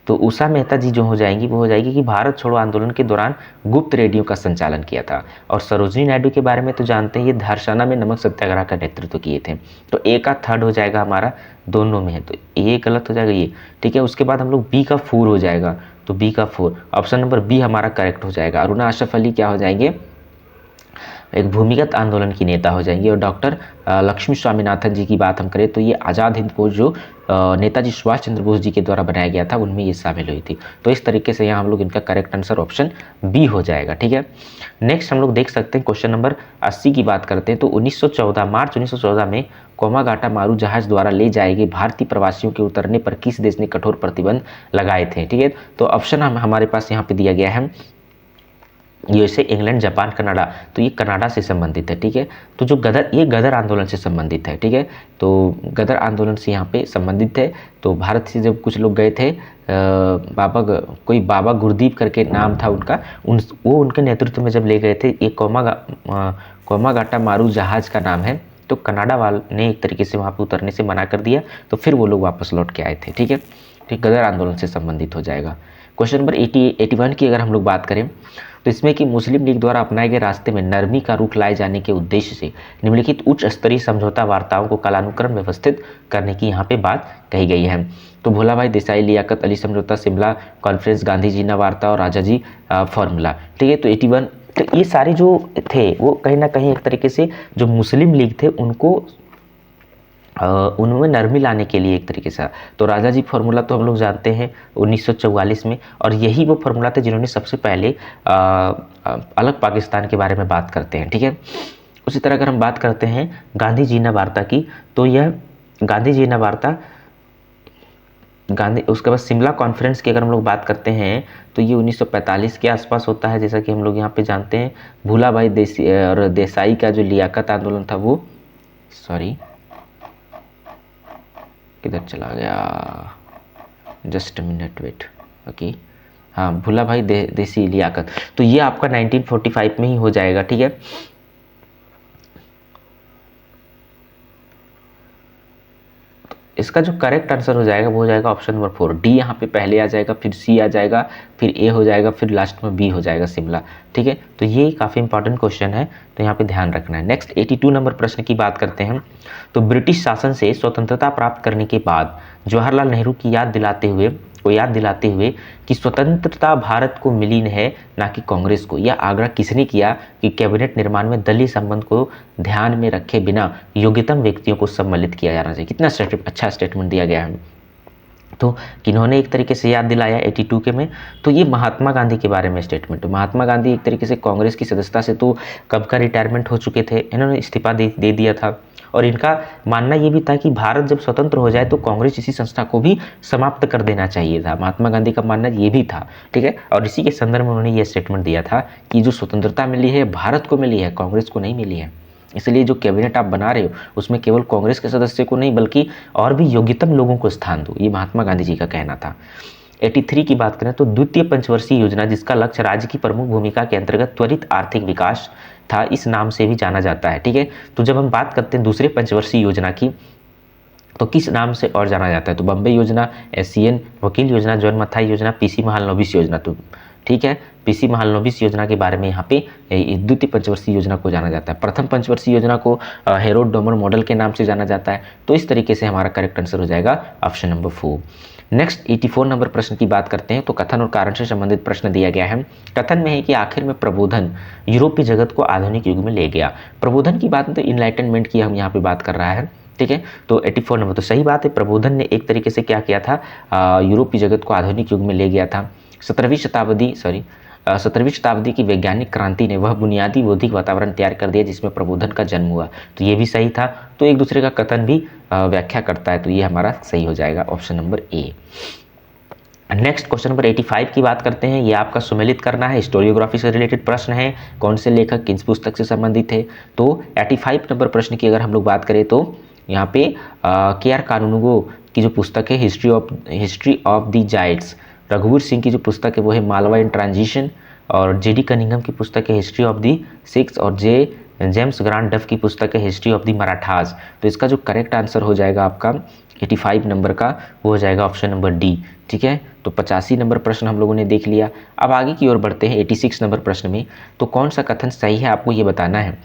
Speaker 1: तो उषा मेहता जी जो हो जाएंगी वो हो जाएगी कि भारत छोड़ो आंदोलन के दौरान गुप्त रेडियो का संचालन किया था। और सरोजिनी नायडू के बारे में तो जानते हैं, ये धारसाना में नमक सत्याग्रह का नेतृत्व किए थे। तो ए का थर्ड हो जाएगा हमारा, दोनों में है तो ये गलत हो जाएगा ये। ठीक है, उसके बाद हम लोग बी का 4 हो जाएगा, तो बी का 4 ऑप्शन नंबर बी हमारा करेक्ट हो जाएगा। अरुणा अशरफ अली क्या हो जाएंगे, एक भूमिगत आंदोलन की नेता हो जाएंगे। और डॉक्टर लक्ष्मी स्वामीनाथन जी की बात हम करें तो ये आज़ाद हिंद फौज जो नेताजी सुभाष चंद्र बोस जी के द्वारा बनाया गया था उनमें ये शामिल हुई थी। तो इस तरीके से यहाँ हम लोग इनका करेक्ट आंसर ऑप्शन बी हो जाएगा। ठीक है, नेक्स्ट हम लोग देख सकते हैं क्वेश्चन नंबर 80 की बात करते हैं। तो मार्च 1914 में कोमागाटा मारू जहाज द्वारा ले जाए गए भारतीय प्रवासियों के उतरने पर किस देश ने कठोर प्रतिबंध लगाए थे। ठीक है, तो ऑप्शन हमारे पास यहाँ पे दिया गया है यूएसए, इंग्लैंड, जापान, कनाडा। तो ये कनाडा से संबंधित है। ठीक है, तो जो ये गदर आंदोलन से संबंधित है। ठीक है, तो गदर आंदोलन से यहाँ पे संबंधित है। तो भारत से जब कुछ लोग गए थे कोई बाबा गुरदीप करके नाम था उनका, वो उनके नेतृत्व में जब ले गए थे। एक कोमागाटा मारू जहाज का नाम है। तो कनाडा वाले ने एक तरीके से वहाँ पर उतरने से मना कर दिया, तो फिर वो लोग वापस लौट के आए थे। ठीक है, तो गदर आंदोलन से संबंधित हो जाएगा। क्वेश्चन नंबर 81 की अगर हम लोग बात करें तो इसमें कि मुस्लिम लीग द्वारा अपनाए गए रास्ते में नरमी का रुख लाए जाने के उद्देश्य से निम्नलिखित उच्च स्तरीय समझौता वार्ताओं को कालानुक्रम व्यवस्थित करने की यहाँ पे बात कही गई है। तो भोला भाई देसाई लियाकत अली समझौता, शिमला कॉन्फ्रेंस, गांधी जी वार्ता और राजा जी फॉर्मूला। ठीक है, तो 81। तो ये सारे जो थे वो कहीं ना कहीं एक तरीके से जो मुस्लिम लीग थे उनको उनमें नरमी लाने के लिए एक तरीके से। तो राजा जी फार्मूला तो हम लोग जानते हैं 1944 में, और यही वो फार्मूला थे जिन्होंने सबसे पहले अलग पाकिस्तान के बारे में बात करते हैं। ठीक है, उसी तरह अगर हम बात करते हैं गांधी जी वार्ता की, तो यह गांधी जी वार्ता उसके बाद शिमला कॉन्फ्रेंस की अगर हम लोग बात करते हैं तो ये 1945 के आसपास होता है, जैसा कि हम लोग यहाँ पे जानते हैं। भूला भाई देसाई का जो लियाकत आंदोलन था वो, सॉरी किधर चला गया, जस्ट मिनट वेट, ओके, हाँ, भूला भाई देसी लियाकत, तो ये आपका 1945 में ही हो जाएगा। ठीक है, इसका जो करेक्ट आंसर हो जाएगा वो हो जाएगा ऑप्शन नंबर 4, डी यहाँ पे पहले आ जाएगा, फिर सी आ जाएगा, फिर ए हो जाएगा, फिर लास्ट में बी हो जाएगा शिमला। ठीक है, तो ये काफ़ी इंपॉर्टेंट क्वेश्चन है, तो यहाँ पे ध्यान रखना है। नेक्स्ट 82 नंबर प्रश्न की बात करते हैं। तो ब्रिटिश शासन से स्वतंत्रता प्राप्त करने के बाद जवाहरलाल नेहरू की याद दिलाते हुए कि स्वतंत्रता भारत को मिली है ना कि कांग्रेस को, यह आग्रह किसने किया कि कैबिनेट निर्माण में दलीय संबंध को ध्यान में रखे बिना योग्यतम व्यक्तियों को सम्मिलित किया जाना चाहिए। कितना अच्छा स्टेटमेंट दिया गया है। तो किन्होंने एक तरीके से याद दिलाया 82 के में, तो ये महात्मा गांधी के बारे में स्टेटमेंट। महात्मा गांधी एक तरीके से कांग्रेस की सदस्यता से तो कब का रिटायरमेंट हो चुके थे, इन्होंने इस्तीफा दे दिया था, और इनका मानना ये भी था कि भारत जब स्वतंत्र हो जाए तो कांग्रेस इसी संस्था को भी समाप्त कर देना चाहिए था। महात्मा गांधी का मानना ये भी था। ठीक है, और इसी के संदर्भ में उन्होंने ये स्टेटमेंट दिया था कि जो स्वतंत्रता मिली है भारत को मिली है, कांग्रेस को नहीं मिली है। इसलिए जो कैबिनेट आप बना रहे हो उसमें केवल कांग्रेस के सदस्य को नहीं बल्कि और भी योग्यतम लोगों को स्थान दो, ये महात्मा गांधी जी का कहना था। 83 की बात करें तो द्वितीय पंचवर्षीय योजना, जिसका लक्ष्य राज्य की प्रमुख भूमिका के अंतर्गत त्वरित आर्थिक विकास था, इस नाम से भी जाना जाता है। ठीक है, तो जब हम बात करते हैं दूसरे पंचवर्षीय योजना की तो किस नाम से और जाना जाता है, तो बम्बई योजना, SCN वकील योजना, जॉन मथाई योजना, PC महालनोबिस योजना। तो ठीक है, PC महालनोबिस योजना के बारे में यहाँ पे द्वितीय पंचवर्षीय योजना को जाना जाता है। प्रथम पंचवर्षीय योजना को हेरोड डोमर मॉडल के नाम से जाना जाता है। तो इस तरीके से हमारा करेक्ट आंसर हो जाएगा ऑप्शन नंबर 4। नेक्स्ट 84 नंबर प्रश्न की बात करते हैं। तो कथन और कारण से संबंधित प्रश्न दिया गया है। कथन में है कि आखिर में प्रबोधन यूरोपीय जगत को आधुनिक युग में ले गया। प्रबोधन की बात तो इनलाइटनमेंट की हम यहाँ पे बात कर रहा है। ठीक है, तो 84 नंबर तो सही बात है, प्रबोधन ने एक तरीके से क्या किया था, यूरोपीय जगत को आधुनिक युग में ले गया था। 17वीं शताब्दी की वैज्ञानिक क्रांति ने वह बुनियादी बौद्धिक वातावरण तैयार कर दिया जिसमें प्रबोधन का जन्म हुआ। तो ये भी सही था। तो एक दूसरे का कथन भी व्याख्या करता है, तो ये हमारा सही हो जाएगा option number A. Next question number 85 की बात करते हैं। ये आपका सुमेलित करना है, हिस्टोरियोग्राफी से रिलेटेड प्रश्न है। कौन से लेखक किस पुस्तक से संबंधित है। तो 85 नंबर प्रश्न की अगर हम लोग बात करें तो यहाँ पे KR कानूनगो की जो पुस्तक है हिस्ट्री ऑफ द जाइंट्स, रघुवीर सिंह की जो पुस्तक है वो है मालवा इन ट्रांजिशन, और JD कनिंघम की पुस्तक है हिस्ट्री ऑफ द सिक्स, और जेम्स ग्रांट डफ की पुस्तक है हिस्ट्री ऑफ द मराठास। तो इसका जो करेक्ट आंसर हो जाएगा आपका 85 नंबर का वो हो जाएगा ऑप्शन नंबर डी। ठीक है, तो 85 नंबर प्रश्न हम लोगों ने देख लिया। अब आगे की ओर बढ़ते हैं 86 नंबर प्रश्न में। तो कौन सा कथन सही है आपको ये बताना है।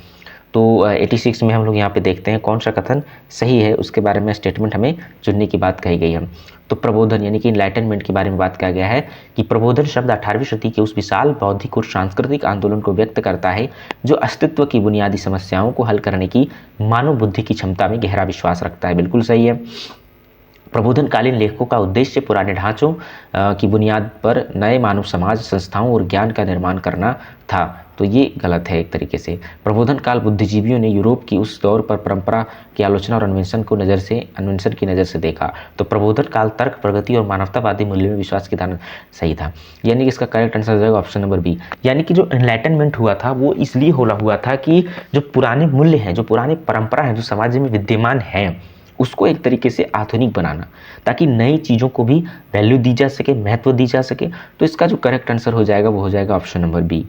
Speaker 1: तो 86 में हम लोग यहाँ पे देखते हैं कौन सा कथन सही है, उसके बारे में स्टेटमेंट हमें चुनने की बात कही गई है। तो प्रबोधन यानी कि इनलाइटनमेंट के बारे में बात किया गया है कि प्रबोधन शब्द 18वीं सदी के उस विशाल बौद्धिक और सांस्कृतिक आंदोलन को व्यक्त करता है जो अस्तित्व की बुनियादी समस्याओं को हल करने की मानव बुद्धि की क्षमता में गहरा विश्वास रखता है। बिल्कुल सही है। प्रबोधनकालीन लेखकों का उद्देश्य पुराने ढांचों की बुनियाद पर नए मानव समाज, संस्थाओं और ज्ञान का निर्माण करना था। तो ये गलत है एक तरीके से। प्रबोधन काल बुद्धिजीवियों ने यूरोप की उस दौर पर परंपरा की आलोचना और अन्वेषण की नज़र से देखा। तो प्रबोधन काल तर्क, प्रगति और मानवतावादी मूल्यों में विश्वास के कारण सही था। यानी कि इसका करेक्ट आंसर हो जाएगा ऑप्शन नंबर बी। यानी कि जो एनलाइटनमेंट हुआ था वो इसलिए हुआ था कि जो पुराने मूल्य हैं, जो पुरानी परंपरा है, जो समाज में विद्यमान है, उसको एक तरीके से आधुनिक बनाना, ताकि नई चीज़ों को भी वैल्यू दी जा सके, महत्व दी जा सके। तो इसका जो करेक्ट आंसर हो जाएगा वो हो जाएगा option number B.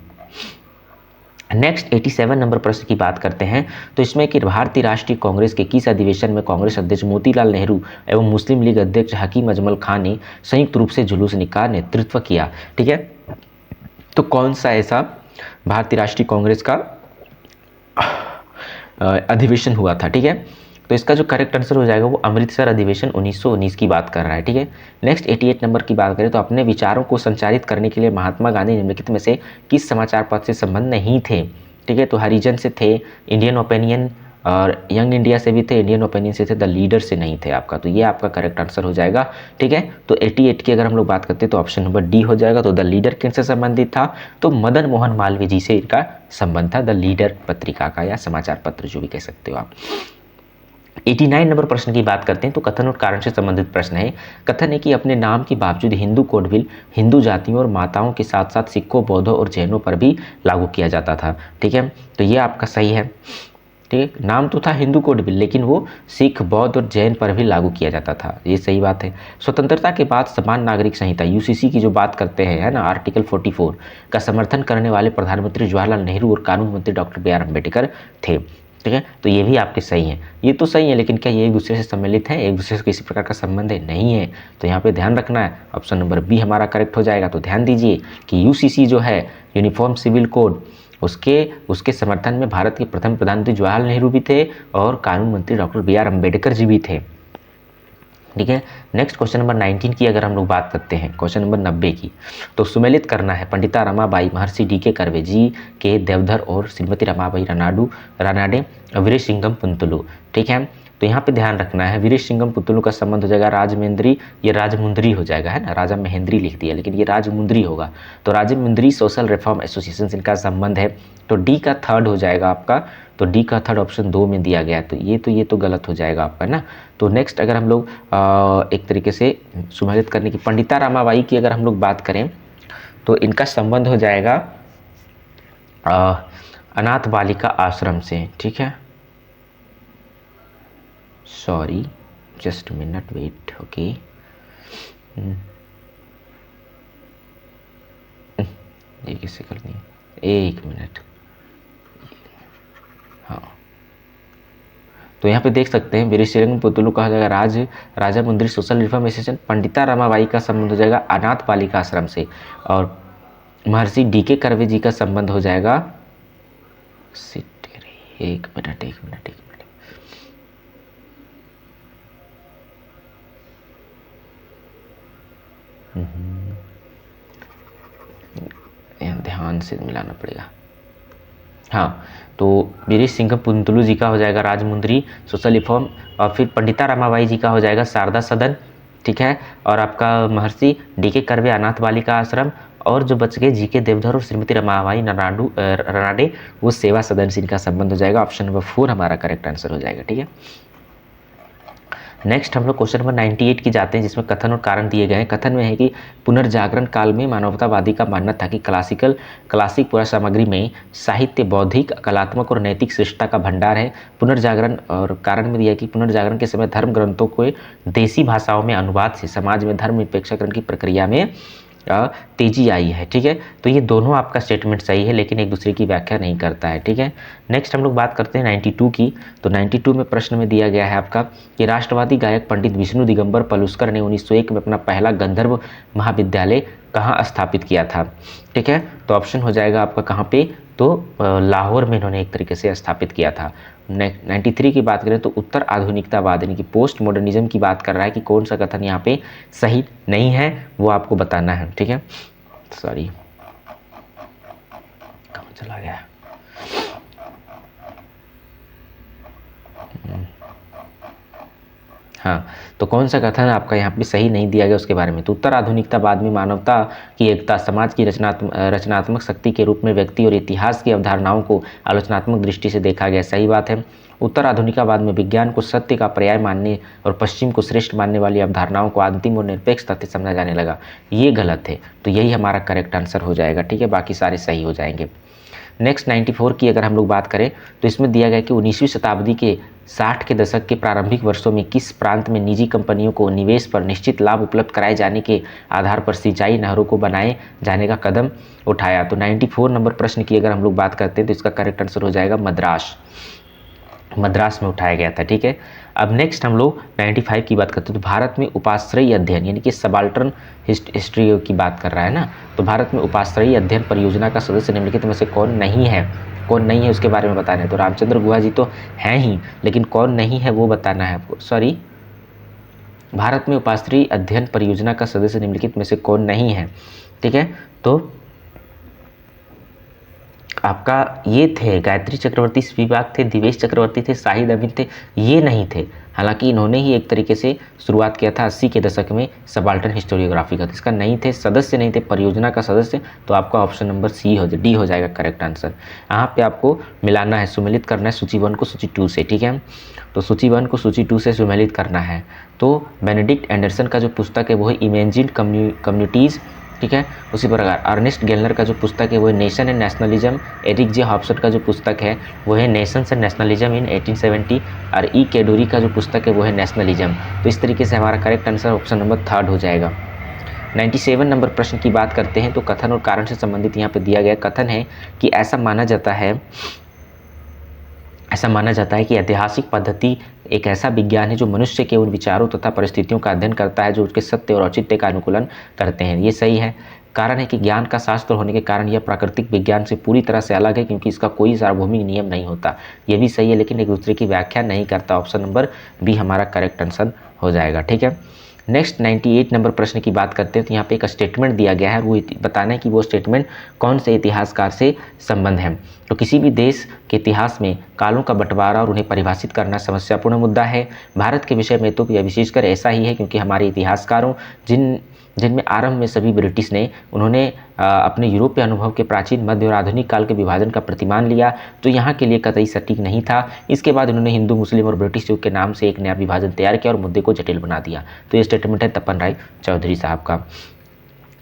Speaker 1: Next 87 number प्रश्न की बात करते हैं। तो इसमें कि भारतीय राष्ट्रीय कांग्रेस के किस अधिवेशन में कांग्रेस अध्यक्ष मोतीलाल नेहरू एवं मुस्लिम लीग अध्यक्ष हकीम अजमल खान ने संयुक्त रूप से जुलूस निकाल नेतृत्व किया। ठीक है, तो कौन सा ऐसा भारतीय राष्ट्रीय कांग्रेस का अधिवेशन हुआ था, ठीक है। तो इसका जो करेक्ट आंसर हो जाएगा वो अमृतसर अधिवेशन 1919 की बात कर रहा है, ठीक है। नेक्स्ट 88 नंबर की बात करें तो अपने विचारों को संचारित करने के लिए महात्मा गांधी निम्नलिखित में से किस समाचार पत्र से संबंध नहीं थे, ठीक है। तो हरिजन से थे, इंडियन ओपिनियन और यंग इंडिया से भी थे, इंडियन ओपिनियन से थे, द लीडर से नहीं थे आपका। तो ये आपका करेक्ट आंसर हो जाएगा, ठीक है। तो 88 की अगर हम लोग बात करते हैं तो ऑप्शन नंबर डी हो जाएगा। तो द लीडर किनसे संबंधित था, तो मदन मोहन मालवीय जी से इनका संबंध था, द लीडर पत्रिका का या समाचार पत्र जो भी कह सकते हो आप। 89 नंबर प्रश्न की बात करते हैं तो कथन और कारण से संबंधित प्रश्न है। कथन है कि अपने नाम के बावजूद हिंदू कोड बिल हिंदू जातियों और माताओं के साथ साथ सिखों, बौद्धों और जैनों पर भी लागू किया जाता था, ठीक है। तो ये आपका सही है, ठीक है। नाम तो था हिंदू कोड बिल लेकिन वो सिख, बौद्ध और जैन पर भी लागू किया जाता था, ये सही बात है। स्वतंत्रता के बाद समान नागरिक संहिता यूसीसी की जो बात करते हैं, है ना, आर्टिकल 44 का समर्थन करने वाले प्रधानमंत्री जवाहरलाल नेहरू और कानून मंत्री डॉक्टर बी आर अम्बेडकर थे, ठीक है। तो ये भी आपके सही हैं, ये तो सही है, लेकिन क्या ये एक दूसरे से सम्मिलित हैं, एक दूसरे से किसी प्रकार का संबंध है, नहीं है। तो यहाँ पे ध्यान रखना है, ऑप्शन नंबर बी हमारा करेक्ट हो जाएगा। तो ध्यान दीजिए कि यूसीसी जो है, यूनिफॉर्म सिविल कोड, उसके समर्थन में भारत के प्रथम प्रधानमंत्री जवाहरलाल नेहरू भी थे और कानून मंत्री doctor B are Ambedkar ji भी थे, ठीक है। नेक्स्ट क्वेश्चन नंबर 19 की अगर हम लोग बात करते हैं, क्वेश्चन नंबर 90 की, तो सुमेलित करना है पंडिता रमाबाई, महर्षि डी.के. कर्वे, जी के देवधर और श्रीमती रमाबाई रानाडे वीरेसिंघम पुंतुलु, ठीक है। तो यहाँ पे ध्यान रखना है, वीरेसिंघम पुंतुलु का संबंध हो जाएगा राजमेंद्री, ये राजमुंद्री हो जाएगा, है ना, राजा महेंद्री लिख दिया लेकिन ये राजमुंद्री होगा। तो राजमुंद्री सोशल रिफॉर्म एसोसिएशन से इनका संबंध है। तो डी का थर्ड हो जाएगा आपका, तो डी का थर्ड ऑप्शन 2 में दिया गया, तो ये तो गलत हो जाएगा आपका ना। तो नेक्स्ट अगर हम लोग एक तरीके से सुमेलित करने की पंडिता रमाबाई की अगर हम लोग बात करें तो इनका संबंध हो जाएगा अनाथ बालिका आश्रम से, ठीक है। Sorry, just minute wait, okay. ये किससे करनी है, एक मिनट, हाँ। तो यहाँ पे देख सकते हैं वीरेसिंघम पुंतुलु कहा जाएगा राजा मुंद्री social reform association, Pandita Ramabai का संबंध हो जाएगा अनाथ बालिका आश्रम से, और महर्षि डी.के. कर्वे जी का संबंध हो जाएगा, एक मिनट, ध्यान से मिलाना पड़ेगा, हाँ। तो वीरेसिंघम पुंतुलु जी का हो जाएगा राजमुंद्री सोशल रिफॉर्म, और फिर पंडिता रमाबाई जी का हो जाएगा शारदा सदन, ठीक है। और आपका महर्षि डी.के. कर्वे अनाथ बालिका आश्रम, और जो बच गए जी.के. देवधर और श्रीमती रमाबाई रानाडे वो सेवा सदन से इनका संबंध हो जाएगा। ऑप्शन नंबर 4 हमारा करेक्ट आंसर हो जाएगा, ठीक है। नेक्स्ट हम लोग क्वेश्चन नंबर 98 की जाते हैं जिसमें कथन और कारण दिए गए हैं। कथन में है कि पुनर्जागरण काल में मानवतावादी का मानना था कि क्लासिक पुरा सामग्री में साहित्य बौद्धिक, कलात्मक और नैतिक श्रेष्ठता का भंडार है। पुनर्जागरण और कारण में दिया कि पुनर्जागरण के समय धर्म ग्रंथों को देसी भाषाओं में अनुवाद से समाज में धर्म निरपेक्षकरण की प्रक्रिया में तेजी आई है, ठीक है। तो ये दोनों आपका स्टेटमेंट सही है लेकिन एक दूसरे की व्याख्या नहीं करता है, ठीक है। नेक्स्ट हम लोग बात करते हैं 92 की। तो 92 में प्रश्न में दिया गया है आपका कि राष्ट्रवादी गायक पंडित विष्णु दिगंबर पलुस्कर ने 1901 में अपना पहला गंधर्व महाविद्यालय कहाँ स्थापित किया था, ठीक है। तो ऑप्शन हो जाएगा आपका कहाँ पे, तो लाहौर में इन्होंने एक तरीके से स्थापित किया था। 93 की बात करें तो उत्तर आधुनिकतावाद यानी कि पोस्ट मॉडर्निज्म की बात कर रहा है कि कौन सा कथन यहाँ पे सही नहीं है वो आपको बताना है, ठीक है। सॉरी, कहाँ चला गया, हाँ। तो कौन सा कथन आपका यहाँ पे सही नहीं दिया गया उसके बारे में, तो उत्तर आधुनिकतावाद में मानवता की एकता, समाज की रचनात्मक शक्ति के रूप में व्यक्ति और इतिहास की अवधारणाओं को आलोचनात्मक दृष्टि से देखा गया, सही बात है। उत्तर आधुनिकतावाद में विज्ञान को सत्य का पर्याय मानने और पश्चिम को श्रेष्ठ मानने वाली अवधारणाओं को अंतिम और निरपेक्ष तथ्य समझा जाने लगा, ये गलत है। तो यही हमारा करेक्ट आंसर हो जाएगा, ठीक है। बाकी सारे सही हो जाएंगे। नेक्स्ट 94 की अगर हम लोग बात करें तो इसमें दिया गया कि 19वीं शताब्दी के 60 के दशक के प्रारंभिक वर्षों में किस प्रांत में निजी कंपनियों को निवेश पर निश्चित लाभ उपलब्ध कराए जाने के आधार पर सिंचाई नहरों को बनाए जाने का कदम उठाया। तो 94 नंबर प्रश्न की अगर हम लोग बात करते हैं तो इसका करेक्ट आंसर हो जाएगा मद्रास। मद्रास में उठाया गया था। ठीक है, अब नेक्स्ट हम लोग 95 की बात करते हैं। तो भारत में उपाश्रयी अध्ययन यानी कि सबाल्टर्न हिस्ट्री की बात कर रहा है ना, तो भारत में उपाश्रयी अध्ययन परियोजना का सदस्य निम्नलिखित में से कौन नहीं है, कौन नहीं है उसके बारे में बताना है। तो रामचंद्र गुहा जी तो हैं ही, लेकिन कौन नहीं है वो बताना है आपको। सॉरी, भारत में उपाश्रयी अध्ययन परियोजना का सदस्य निम्नलिखित में से कौन नहीं है। ठीक है, तो आपका ये थे गायत्री चक्रवर्ती स्पिवाक थे, दिवेश चक्रवर्ती थे, शाहिद अमीन थे, ये नहीं थे। हालांकि इन्होंने ही एक तरीके से शुरुआत किया था 80 के दशक में सबाल्टर्न हिस्टोरियोग्राफी का। तो इसका नहीं थे, सदस्य नहीं थे, परियोजना का सदस्य। तो आपका ऑप्शन नंबर डी हो जाएगा करेक्ट आंसर। यहाँ पे आपको मिलाना है, सुमेलित करना है सूची 1 को सूची 2 से। ठीक है, तो सूची 1 को सूची 2 से सुमेलित करना है। तो बेनेडिक्ट एंडरसन का जो पुस्तक है वो है इमेजिन्ड कम्युनिटीज़। ठीक है, उसी प्रकार अर्नेस्ट गेलनर का जो पुस्तक है वो है nation and nationalism. Eric J Hobson का जो पुस्तक है वो है नेशंस एंड नेशनलिज्म इन 1870। और ई कैडोरी का जो पुस्तक है वो है नेशनलिज्म। तो इस तरीके से हमारा करेक्ट आंसर ऑप्शन नंबर 3 हो जाएगा। 97 नंबर प्रश्न की बात करते हैं। तो कथन और कारण से संबंधित यहाँ पे दिया गया कथन है कि ऐसा माना जाता है कि ऐतिहासिक पद्धति एक ऐसा विज्ञान है जो मनुष्य के उन विचारों तथा परिस्थितियों का अध्ययन करता है जो उसके सत्य और औचित्य का अनुकूलन करते हैं। ये सही है। कारण है कि ज्ञान का शास्त्र होने के कारण यह प्राकृतिक विज्ञान से पूरी तरह से अलग है, क्योंकि इसका कोई सार्वभौमिक नियम नहीं होता। ये भी सही है, लेकिन एक दूसरे की व्याख्या नहीं करता। ऑप्शन नंबर बी हमारा करेक्ट आंसर हो जाएगा। ठीक है, नेक्स्ट 98 नंबर प्रश्न की बात करते हैं। तो यहाँ पे एक स्टेटमेंट दिया गया है, वो बताना है कि वो स्टेटमेंट कौन से इतिहासकार से संबंध है। तो किसी भी देश के इतिहास में कालों का बंटवारा और उन्हें परिभाषित करना समस्यापूर्ण मुद्दा है। भारत के विषय में तो यह विशेषकर ऐसा ही है, क्योंकि हमारे इतिहासकारों जिनमें आरंभ में सभी ब्रिटिश ने उन्होंने अपने यूरोपीय अनुभव के प्राचीन, मध्य और आधुनिक काल के विभाजन का प्रतिमान लिया, तो यहाँ के लिए कतई सटीक नहीं था। इसके बाद उन्होंने हिंदू, मुस्लिम और ब्रिटिश युग के नाम से एक नया विभाजन तैयार किया और मुद्दे को जटिल बना दिया। तो ये स्टेटमेंट है तपन राय चौधरी साहब का।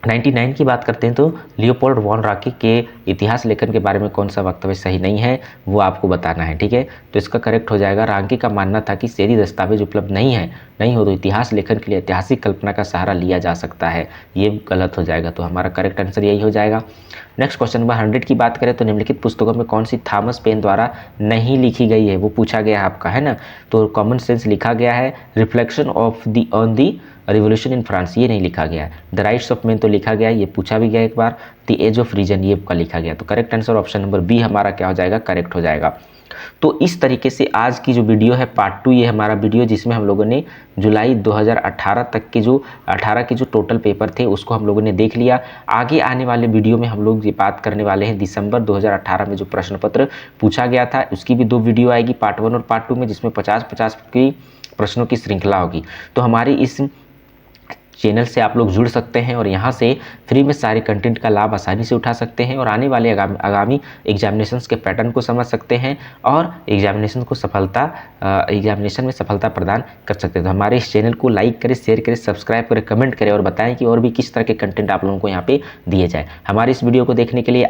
Speaker 1: 99 की बात करते हैं। तो लियोपोल्ड वॉन राकी के इतिहास लेखन के बारे में कौन सा वक्तव्य सही नहीं है वो आपको बताना है। ठीक है, तो इसका करेक्ट हो जाएगा, राकी का मानना था कि यदि दस्तावेज उपलब्ध नहीं हो तो इतिहास लेखन के लिए ऐतिहासिक कल्पना का सहारा लिया जा सकता है। ये गलत हो जाएगा, तो हमारा करेक्ट आंसर यही हो जाएगा। नेक्स्ट क्वेश्चन नंबर 100 की बात करें तो निम्नलिखित पुस्तकों में कौन सी थॉमस पेन द्वारा नहीं लिखी गई है, वो पूछा गया है आपका, है ना। तो कॉमन सेंस लिखा गया है, reflection on the revolution in France ये नहीं लिखा गया है, द राइट्स ऑफ मैन तो लिखा गया है, ये पूछा भी गया एक बार, द एज ऑफ रीजन ये का लिखा गया। तो correct answer option number B हमारा क्या हो जाएगा, करेक्ट हो जाएगा। तो इस तरीके से आज की जो वीडियो है पार्ट 2 ये हमारा वीडियो, जिसमें हम लोगों ने जुलाई 2018 तक के जो 18 के जो टोटल पेपर थे उसको हम लोगों ने देख लिया। आगे आने वाले वीडियो में हम लोग ये बात करने वाले हैं दिसंबर 2018 में जो प्रश्न पत्र पूछा गया था उसकी भी 2 वीडियो आएगी, पार्ट 1 और पार्ट 2 में, जिसमें 50-50 की प्रश्नों की श्रृंखला होगी। तो हमारी इस चैनल से आप लोग जुड़ सकते हैं और यहाँ से फ्री में सारे कंटेंट का लाभ आसानी से उठा सकते हैं और आने वाले आगामी एग्जामिनेशंस के पैटर्न को समझ सकते हैं और एग्जामिनेशन में सफलता प्रदान कर सकते हैं। तो हमारे इस चैनल को लाइक करें, शेयर करें, सब्सक्राइब करें, कमेंट करें और बताएं कि और भी किस तरह के कंटेंट आप लोगों को यहाँ पे दिए जाए। हमारे इस वीडियो को देखने के लिए